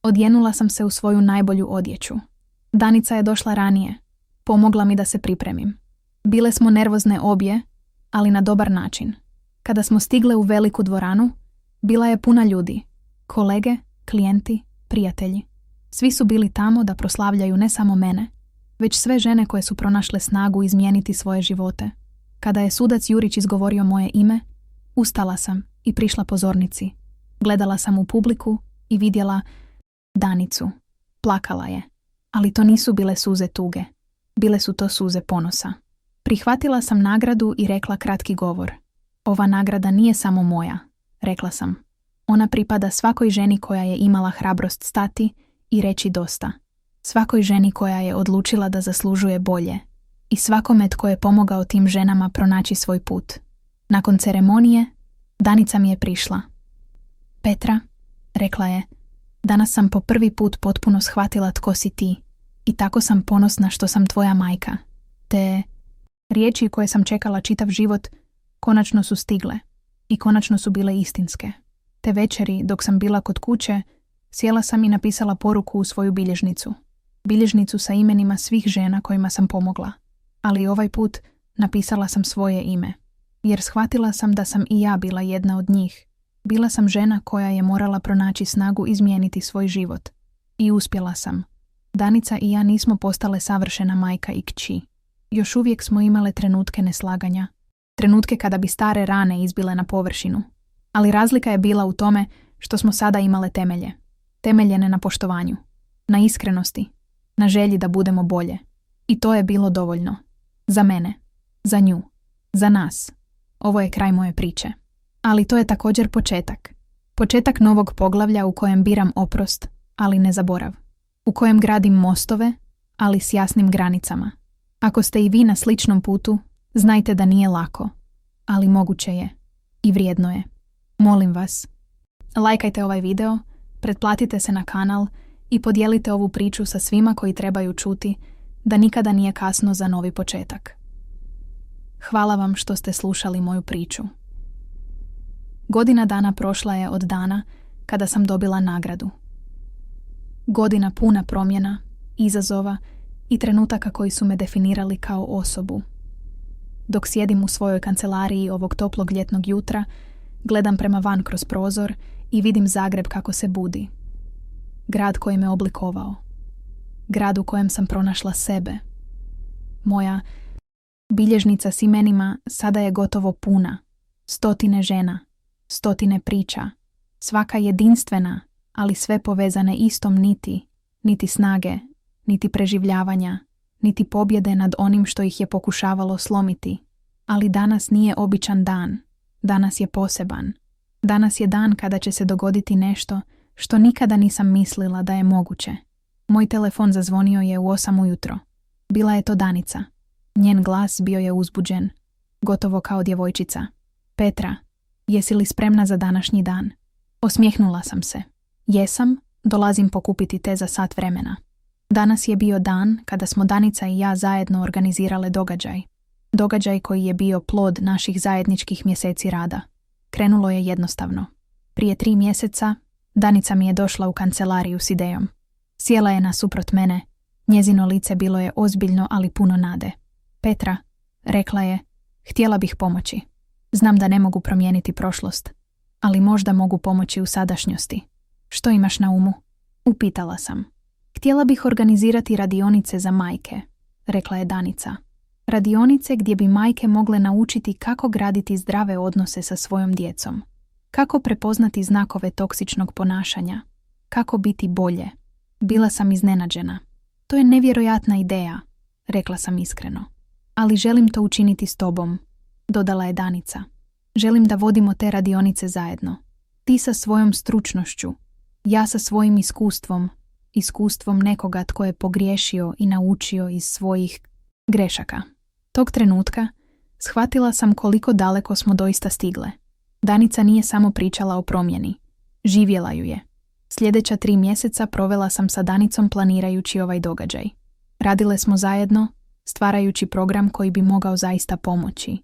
odjenula sam se u svoju najbolju odjeću. Danica je došla ranije. Pomogla mi da se pripremim. Bile smo nervozne obje, ali na dobar način. Kada smo stigle u veliku dvoranu, bila je puna ljudi. Kolege, klijenti, prijatelji. Svi su bili tamo da proslavljaju ne samo mene, već sve žene koje su pronašle snagu izmijeniti svoje živote. Kada je sudac Jurić izgovorio moje ime, ustala sam i prišla pozornici. Gledala sam u publiku i vidjela Danicu. Plakala je, ali to nisu bile suze tuge. Bile su to suze ponosa. Prihvatila sam nagradu i rekla kratki govor. Ova nagrada nije samo moja, rekla sam. Ona pripada svakoj ženi koja je imala hrabrost stati i reći dosta. Svakoj ženi koja je odlučila da zaslužuje bolje. I svakome tko je pomogao tim ženama pronaći svoj put. Nakon ceremonije, Danica mi je prišla. Petra, rekla je, danas sam po prvi put potpuno shvatila tko si ti i tako sam ponosna što sam tvoja majka. Te riječi koje sam čekala čitav život konačno su stigle i konačno su bile istinske. Te večeri, dok sam bila kod kuće, sjela sam i napisala poruku u svoju bilježnicu. Bilježnicu sa imenima svih žena kojima sam pomogla. Ali ovaj put napisala sam svoje ime. Jer shvatila sam da sam i ja bila jedna od njih. Bila sam žena koja je morala pronaći snagu izmijeniti svoj život. I uspjela sam. Danica i ja nismo postale savršena majka i kći. Još uvijek smo imale trenutke neslaganja. Trenutke kada bi stare rane izbile na površinu. Ali razlika je bila u tome što smo sada imale temelje. Temeljene na poštovanju. Na iskrenosti. Na želji da budemo bolje. I to je bilo dovoljno. Za mene. Za nju. Za nas. Ovo je kraj moje priče. Ali to je također početak. Početak novog poglavlja u kojem biram oprost, ali ne zaborav. U kojem gradim mostove, ali s jasnim granicama. Ako ste i vi na sličnom putu, znajte da nije lako. Ali moguće je. I vrijedno je. Molim vas. Lajkajte ovaj video, pretplatite se na kanal i podijelite ovu priču sa svima koji trebaju čuti da nikada nije kasno za novi početak. Hvala vam što ste slušali moju priču. Godina dana prošla je od dana kada sam dobila nagradu. Godina puna promjena, izazova i trenutaka koji su me definirali kao osobu. Dok sjedim u svojoj kancelariji ovog toplog ljetnog jutra, gledam prema van kroz prozor i vidim Zagreb kako se budi. Grad koji me oblikovao. Grad u kojem sam pronašla sebe. Moja bilježnica s imenima sada je gotovo puna. 100 žena, 100 priča. Svaka jedinstvena, ali sve povezane istom niti snage, niti preživljavanja, niti pobjede nad onim što ih je pokušavalo slomiti. Ali danas nije običan dan. Danas je poseban. Danas je dan kada će se dogoditi nešto što nikada nisam mislila da je moguće. Moj telefon zazvonio je u 8 ujutro. Bila je to Danica. Njen glas bio je uzbuđen, gotovo kao djevojčica. Petra, jesi li spremna za današnji dan? Osmijehnula sam se. Jesam, dolazim pokupiti te za sat vremena. Danas je bio dan kada smo Danica i ja zajedno organizirale događaj. Događaj koji je bio plod naših zajedničkih mjeseci rada. Krenulo je jednostavno. Prije 3 mjeseca Danica mi je došla u kancelariju s idejom. Sjela je nasuprot mene, njezino lice bilo je ozbiljno, ali puno nade. Petra, rekla je, htjela bih pomoći. Znam da ne mogu promijeniti prošlost, ali možda mogu pomoći u sadašnjosti. Što imaš na umu? Upitala sam. Htjela bih organizirati radionice za majke, rekla je Danica. Radionice gdje bi majke mogle naučiti kako graditi zdrave odnose sa svojom djecom. Kako prepoznati znakove toksičnog ponašanja. Kako biti bolje. Bila sam iznenađena. To je nevjerojatna ideja, rekla sam iskreno. Ali želim to učiniti s tobom, dodala je Danica. Želim da vodimo te radionice zajedno. Ti sa svojom stručnošću, ja sa svojim iskustvom nekoga tko je pogriješio i naučio iz svojih grešaka. Tog trenutka shvatila sam koliko daleko smo doista stigle. Danica nije samo pričala o promjeni, živjela ju je. Sljedeća 3 mjeseca provela sam sa Danicom planirajući ovaj događaj. Radile smo zajedno, stvarajući program koji bi mogao zaista pomoći.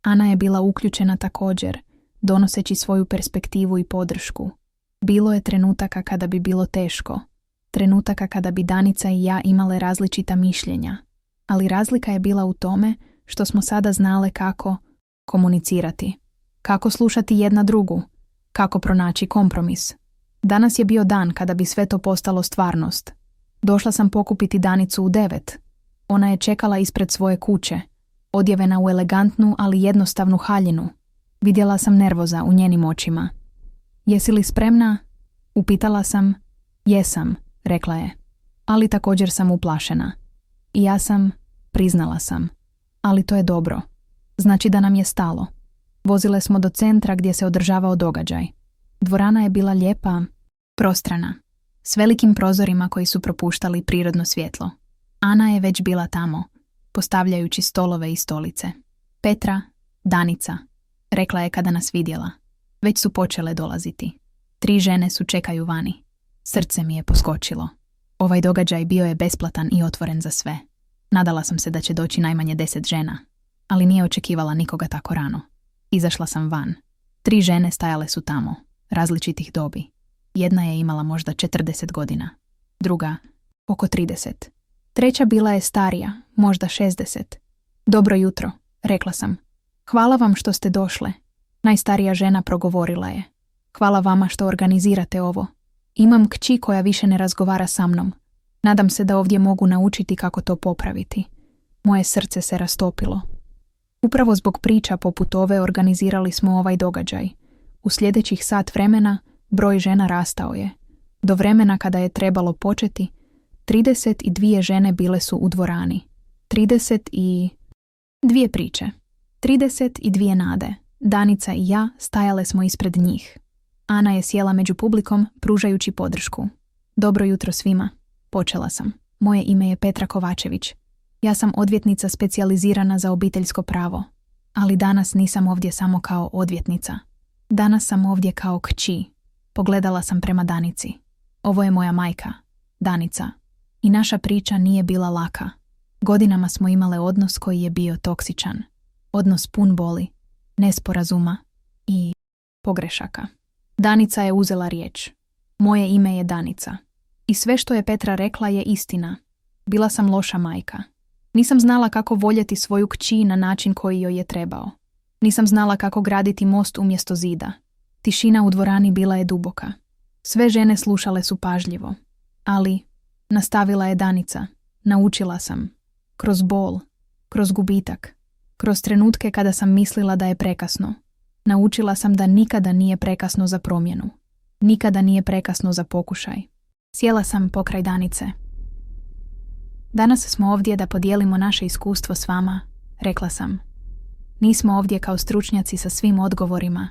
Ana je bila uključena također, donoseći svoju perspektivu i podršku. Bilo je trenutaka kada bi bilo teško, trenutaka kada bi Danica i ja imale različita mišljenja, ali razlika je bila u tome što smo sada znale kako komunicirati, kako slušati jedna drugu, kako pronaći kompromis. Danas je bio dan kada bi sve to postalo stvarnost. Došla sam pokupiti Danicu u 9. Ona je čekala ispred svoje kuće, odjevena u elegantnu, ali jednostavnu haljinu. Vidjela sam nervoza u njenim očima. Jesi li spremna? Upitala sam. Jesam, rekla je. Ali također sam uplašena. I ja sam, priznala sam. Ali to je dobro. Znači da nam je stalo. Vozile smo do centra gdje se održavao događaj. Dvorana je bila lijepa, prostrana, s velikim prozorima koji su propuštali prirodno svjetlo. Ana je već bila tamo, postavljajući stolove i stolice. Petra, Danica, rekla je kada nas vidjela. Već su počele dolaziti. 3 žene su čekaju vani. Srce mi je poskočilo. Ovaj događaj bio je besplatan i otvoren za sve. Nadala sam se da će doći najmanje 10 žena, ali nije očekivala nikoga tako rano. Izašla sam van. 3 žene stajale su tamo, različitih dobi. Jedna je imala možda 40 godina, druga oko 30. Treća bila je starija, možda 60. Dobro jutro, rekla sam. Hvala vam što ste došle. Najstarija žena progovorila je. Hvala vama što organizirate ovo. Imam kći koja više ne razgovara sa mnom. Nadam se da ovdje mogu naučiti kako to popraviti. Moje srce se rastopilo. Upravo zbog priča poput ove organizirali smo ovaj događaj. U sljedećih sat vremena broj žena rastao je. Do vremena kada je trebalo početi, 32 žene bile su u dvorani. 32 priče. 32 nade. Danica i ja stajale smo ispred njih. Ana je sjela među publikom, pružajući podršku. Dobro jutro svima, počela sam. Moje ime je Petra Kovačević. Ja sam odvjetnica specijalizirana za obiteljsko pravo. Ali danas nisam ovdje samo kao odvjetnica. Danas sam ovdje kao kći. Pogledala sam prema Danici. Ovo je moja majka, Danica. I naša priča nije bila laka. Godinama smo imale odnos koji je bio toksičan. Odnos pun boli, nesporazuma i pogrešaka. Danica je uzela riječ. Moje ime je Danica. I sve što je Petra rekla je istina. Bila sam loša majka. Nisam znala kako voljeti svoju kći na način koji joj je trebao. Nisam znala kako graditi most umjesto zida. Tišina u dvorani bila je duboka. Sve žene slušale su pažljivo. Ali, nastavila je Danica, naučila sam. Kroz bol, kroz gubitak, kroz trenutke kada sam mislila da je prekasno. Naučila sam da nikada nije prekasno za promjenu. Nikada nije prekasno za pokušaj. Sjela sam pokraj Danice. Danas smo ovdje da podijelimo naše iskustvo s vama, rekla sam. Nismo ovdje kao stručnjaci sa svim odgovorima.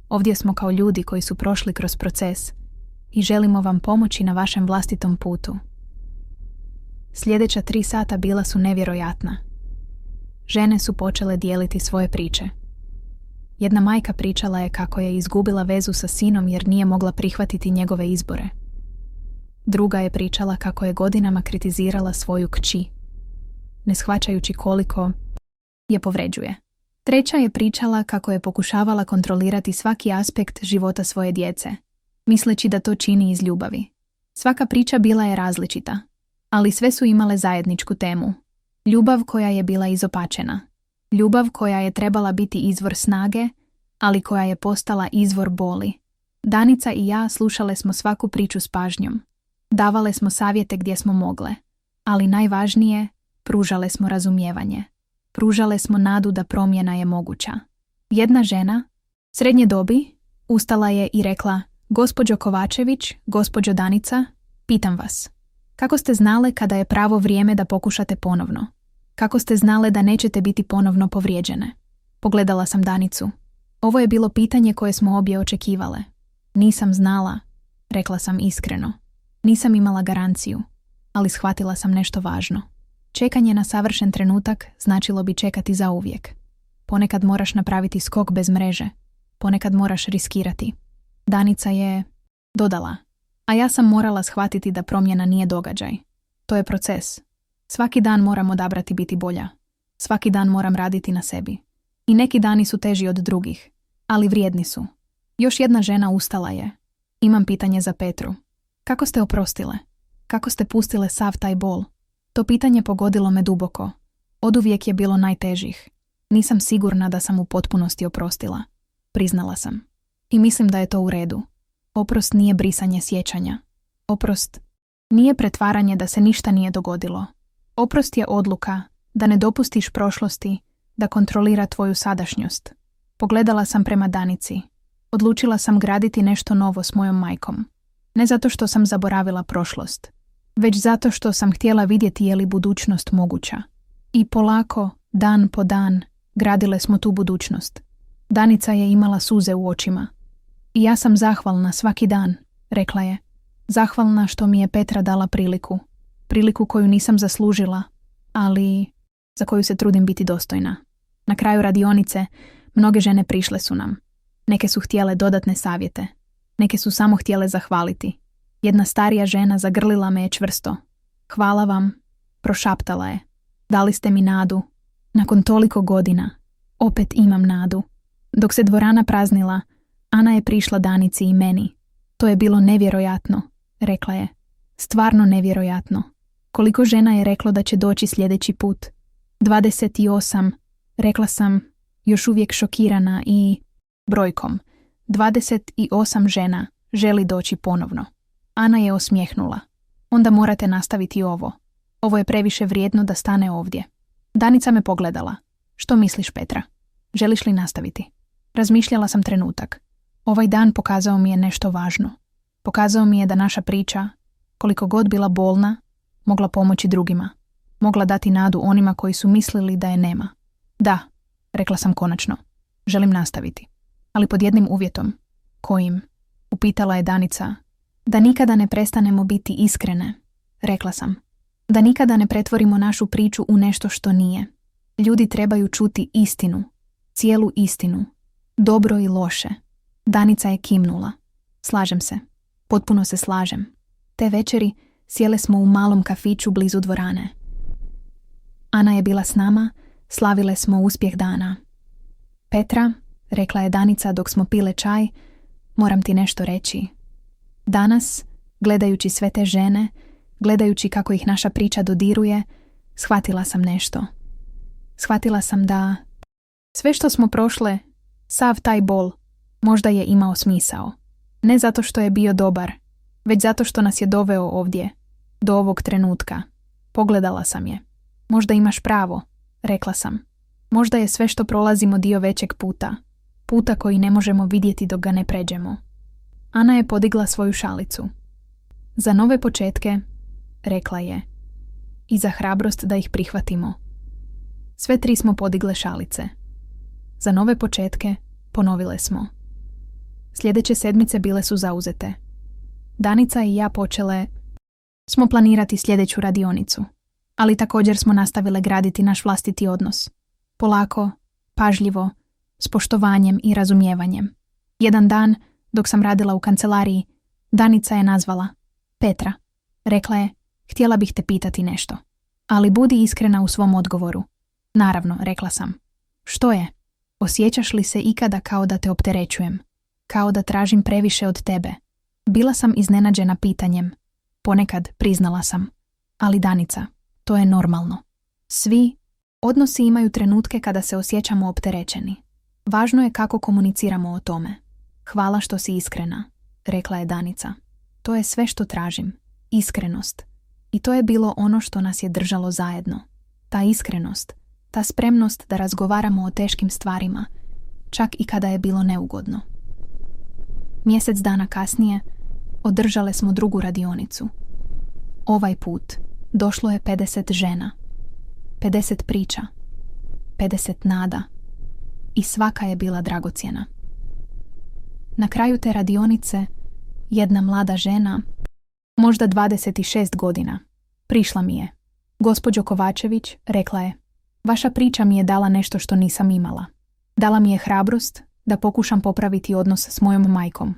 Ovdje smo kao ljudi koji su prošli kroz proces i želimo vam pomoći na vašem vlastitom putu. Sljedeća 3 sata bila su nevjerojatna. Žene su počele dijeliti svoje priče. Jedna majka pričala je kako je izgubila vezu sa sinom jer nije mogla prihvatiti njegove izbore. Druga je pričala kako je godinama kritizirala svoju kći, ne shvaćajući koliko je povređuje. Treća je pričala kako je pokušavala kontrolirati svaki aspekt života svoje djece, misleći da to čini iz ljubavi. Svaka priča bila je različita, ali sve su imale zajedničku temu. Ljubav koja je bila izopačena. Ljubav koja je trebala biti izvor snage, ali koja je postala izvor boli. Danica i ja slušale smo svaku priču s pažnjom. Davale smo savjete gdje smo mogle, ali najvažnije, pružale smo razumijevanje. Pružale smo nadu da promjena je moguća. Jedna žena, srednje dobi, ustala je i rekla: Gospođo Kovačević, gospođo Danica, pitam vas, kako ste znale kada je pravo vrijeme da pokušate ponovno? Kako ste znale da nećete biti ponovno povrijeđene? Pogledala sam Danicu. Ovo je bilo pitanje koje smo obje očekivale. Nisam znala, rekla sam iskreno. Nisam imala garanciju, ali shvatila sam nešto važno. Čekanje na savršen trenutak značilo bi čekati zauvijek. Ponekad moraš napraviti skok bez mreže. Ponekad moraš riskirati. Danica je dodala, a ja sam morala shvatiti da promjena nije događaj. To je proces. Svaki dan moram odabrati biti bolja. Svaki dan moram raditi na sebi. I neki dani su teži od drugih, ali vrijedni su. Još jedna žena ustala je. Imam pitanje za Petru. Kako ste oprostile? Kako ste pustile sav taj bol? To pitanje pogodilo me duboko. Oduvijek je bilo najtežih. Nisam sigurna da sam u potpunosti oprostila. Priznala sam. I mislim da je to u redu. Oprost nije brisanje sjećanja. Oprost nije pretvaranje da se ništa nije dogodilo. Oprost je odluka da ne dopustiš prošlosti da kontrolira tvoju sadašnjost. Pogledala sam prema Danici. Odlučila sam graditi nešto novo s mojom majkom. Ne zato što sam zaboravila prošlost, već zato što sam htjela vidjeti je li budućnost moguća. I polako, dan po dan, gradile smo tu budućnost. Danica je imala suze u očima. I ja sam zahvalna svaki dan, rekla je. Zahvalna što mi je Petra dala priliku. Priliku koju nisam zaslužila, ali za koju se trudim biti dostojna. Na kraju radionice mnoge žene prišle su nam. Neke su htjele dodatne savjete. Neke su samo htjele zahvaliti. Jedna starija žena zagrlila me je čvrsto. Hvala vam, prošaptala je. Dali ste mi nadu. Nakon toliko godina, opet imam nadu. Dok se dvorana praznila, Ana je prišla Danici i meni. To je bilo nevjerojatno, rekla je. Stvarno nevjerojatno. Koliko žena je reklo da će doći sljedeći put? 28, rekla sam, još uvijek šokirana i brojkom. 28 žena želi doći ponovno. Ana je osmijehnula. Onda morate nastaviti ovo. Ovo je previše vrijedno da stane ovdje. Danica me pogledala. Što misliš, Petra? Želiš li nastaviti? Razmišljala sam trenutak. Ovaj dan pokazao mi je nešto važno. Pokazao mi je da naša priča, koliko god bila bolna, mogla pomoći drugima. Mogla dati nadu onima koji su mislili da je nema. Da, rekla sam konačno. Želim nastaviti. Ali pod jednim uvjetom. Kojim? Upitala je Danica. Da nikada ne prestanemo biti iskrene, rekla sam. Da nikada ne pretvorimo našu priču u nešto što nije. Ljudi trebaju čuti istinu. Cijelu istinu. Dobro i loše. Danica je kimnula. Slažem se. Potpuno se slažem. Te večeri sjele smo u malom kafiću blizu dvorane. Ana je bila s nama, slavile smo uspjeh dana. Petra, rekla je Danica dok smo pile čaj, moram ti nešto reći. Danas, gledajući sve te žene, gledajući kako ih naša priča dodiruje, shvatila sam nešto. Shvatila sam da sve što smo prošle, sav taj bol, možda je imao smisao. Ne zato što je bio dobar, već zato što nas je doveo ovdje, do ovog trenutka. Pogledala sam je. Možda imaš pravo, rekla sam. Možda je sve što prolazimo dio većeg puta. Puta koji ne možemo vidjeti dok ga ne pređemo. Ana je podigla svoju šalicu. Za nove početke, rekla je. I za hrabrost da ih prihvatimo. Sve tri smo podigle šalice. Za nove početke ponovile smo. Sljedeće sedmice bile su zauzete. Danica i ja počele smo planirati sljedeću radionicu, ali također smo nastavile graditi naš vlastiti odnos. Polako, pažljivo, s poštovanjem i razumijevanjem. Jedan dan, dok sam radila u kancelariji, Danica je nazvala. Petra, rekla je, htjela bih te pitati nešto. Ali budi iskrena u svom odgovoru. Naravno, rekla sam. Što je? Osjećaš li se ikada kao da te opterećujem? Kao da tražim previše od tebe? Bila sam iznenađena pitanjem. Ponekad priznala sam. Ali Danica, to je normalno. Svi odnosi imaju trenutke kada se osjećamo opterećeni. Važno je kako komuniciramo o tome. Hvala što si iskrena, rekla je Danica. To je sve što tražim. Iskrenost. I to je bilo ono što nas je držalo zajedno. Ta iskrenost, ta spremnost da razgovaramo o teškim stvarima, čak i kada je bilo neugodno. Mjesec dana kasnije održale smo drugu radionicu. Ovaj put došlo je 50 žena, 50 priča, 50 nada i svaka je bila dragocjena. Na kraju te radionice jedna mlada žena, možda 26 godina, prišla mi je. Gospođo Kovačević, rekla je, vaša priča mi je dala nešto što nisam imala. Dala mi je hrabrost da pokušam popraviti odnos s mojom majkom.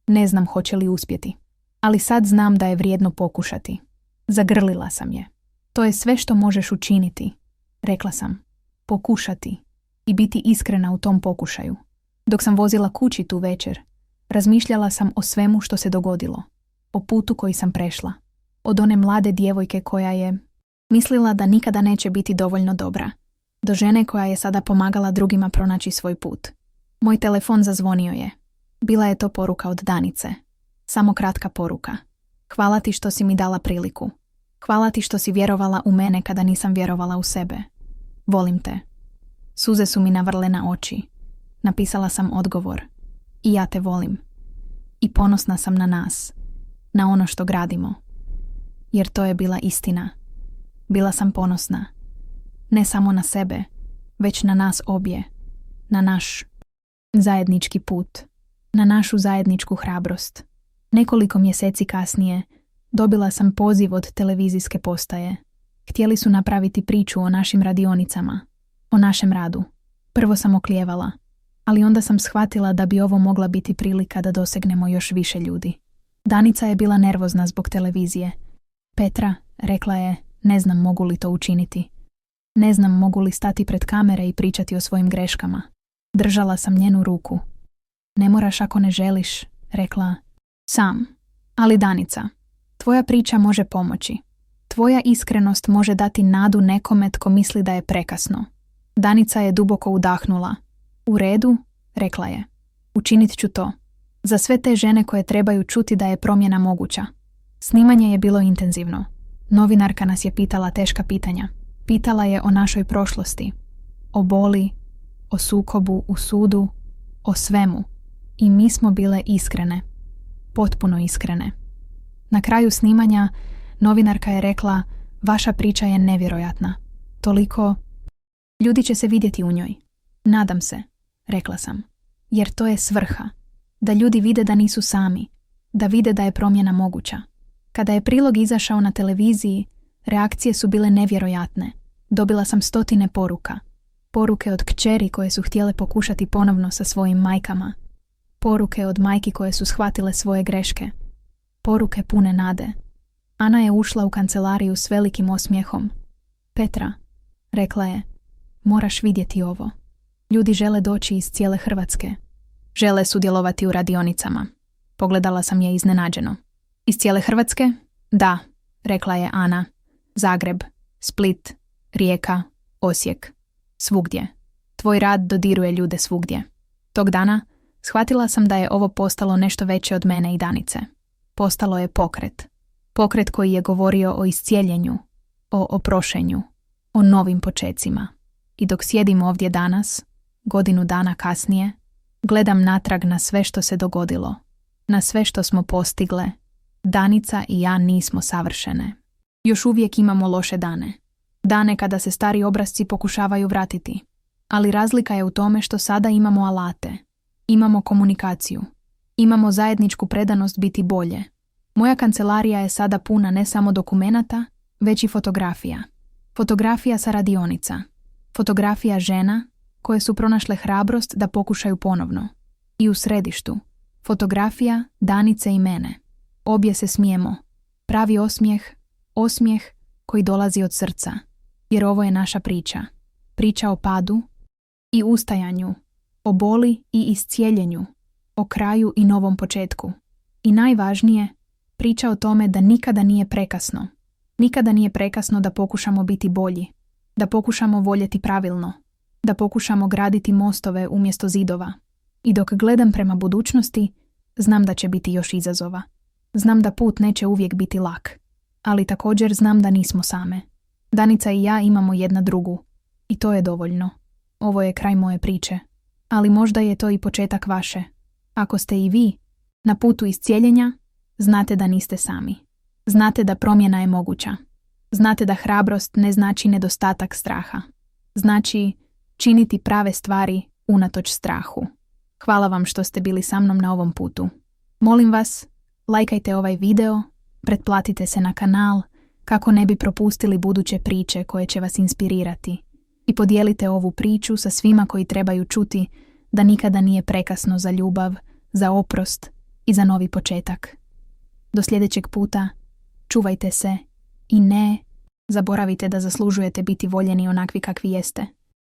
Ne znam hoće li uspjeti, ali sad znam da je vrijedno pokušati. Zagrlila sam je. To je sve što možeš učiniti, rekla sam. Pokušati i biti iskrena u tom pokušaju. Dok sam vozila kući tu večer, razmišljala sam o svemu što se dogodilo. O putu koji sam prešla. Od one mlade djevojke koja je mislila da nikada neće biti dovoljno dobra. Do žene koja je sada pomagala drugima pronaći svoj put. Moj telefon zazvonio je. Bila je to poruka od Danice. Samo kratka poruka. Hvala ti što si mi dala priliku. Hvala ti što si vjerovala u mene kada nisam vjerovala u sebe. Volim te. Suze su mi navrle na oči. Napisala sam odgovor. I ja te volim. I ponosna sam na nas. Na ono što gradimo. Jer to je bila istina. Bila sam ponosna. Ne samo na sebe, već na nas obje. Na naš zajednički put. Na našu zajedničku hrabrost. Nekoliko mjeseci kasnije dobila sam poziv od televizijske postaje. Htjeli su napraviti priču o našim radionicama. O našem radu. Prvo sam oklijevala, ali onda sam shvatila da bi ovo mogla biti prilika da dosegnemo još više ljudi. Danica je bila nervozna zbog televizije. Petra, rekla je, ne znam mogu li to učiniti. Ne znam mogu li stati pred kamere i pričati o svojim greškama. Držala sam njenu ruku. Ne moraš ako ne želiš, rekla sam. Ali Danica, tvoja priča može pomoći. Tvoja iskrenost može dati nadu nekome tko misli da je prekasno. Danica je duboko udahnula. U redu, rekla je. Učinit ću to. Za sve te žene koje trebaju čuti da je promjena moguća. Snimanje je bilo intenzivno. Novinarka nas je pitala teška pitanja. Pitala je o našoj prošlosti. O boli, o sukobu u sudu, o svemu. I mi smo bile iskrene. Potpuno iskrene. Na kraju snimanja novinarka je rekla, vaša priča je nevjerojatna. Toliko ljudi će se vidjeti u njoj. Nadam se, rekla sam. Jer to je svrha. Da ljudi vide da nisu sami. Da vide da je promjena moguća. Kada je prilog izašao na televiziji, reakcije su bile nevjerojatne. Dobila sam 100 poruka. Poruke od kćeri koje su htjele pokušati ponovno sa svojim majkama. Poruke od majki koje su shvatile svoje greške. Poruke pune nade. Ana je ušla u kancelariju s velikim osmijehom. Petra, rekla je, moraš vidjeti ovo. Ljudi žele doći iz cijele Hrvatske. Žele sudjelovati u radionicama. Pogledala sam je iznenađeno. Iz cijele Hrvatske? Da, rekla je Ana. Zagreb, Split, Rijeka, Osijek. Svugdje. Tvoj rad dodiruje ljude svugdje. Tog dana shvatila sam da je ovo postalo nešto veće od mene i Danice. Postalo je pokret. Pokret koji je govorio o iscijeljenju, o oprošenju, o novim počecima. I dok sjedim ovdje danas, godinu dana kasnije, gledam natrag na sve što se dogodilo, na sve što smo postigle. Danica i ja nismo savršene. Još uvijek imamo loše dane. Dane kada se stari obrasci pokušavaju vratiti. Ali razlika je u tome što sada imamo alate. Imamo komunikaciju. Imamo zajedničku predanost biti bolje. Moja kancelarija je sada puna ne samo dokumenata, već i fotografija. Fotografija sa radionica. Fotografija žena koje su pronašle hrabrost da pokušaju ponovno. I u središtu. Fotografija Danice i mene. Obje se smijemo. Pravi osmijeh, osmijeh koji dolazi od srca. Jer ovo je naša priča. Priča o padu i ustajanju o boli i iscijeljenju, o kraju i novom početku. I najvažnije, priča o tome da nikada nije prekasno. Nikada nije prekasno da pokušamo biti bolji, da pokušamo voljeti pravilno, da pokušamo graditi mostove umjesto zidova. I dok gledam prema budućnosti, znam da će biti još izazova. Znam da put neće uvijek biti lak, ali također znam da nismo same. Danica i ja imamo jedna drugu i to je dovoljno. Ovo je kraj moje priče, ali možda je to i početak vaše. Ako ste i vi na putu iscijeljenja, znate da niste sami. Znate da promjena je moguća. Znate da hrabrost ne znači nedostatak straha. Znači činiti prave stvari unatoč strahu. Hvala vam što ste bili sa mnom na ovom putu. Molim vas, lajkajte ovaj video, pretplatite se na kanal kako ne bi propustili buduće priče koje će vas inspirirati i podijelite ovu priču sa svima koji trebaju čuti da nikada nije prekasno za ljubav, za oprost i za novi početak. Do sljedećeg puta, čuvajte se i ne zaboravite da zaslužujete biti voljeni onakvi kakvi jeste.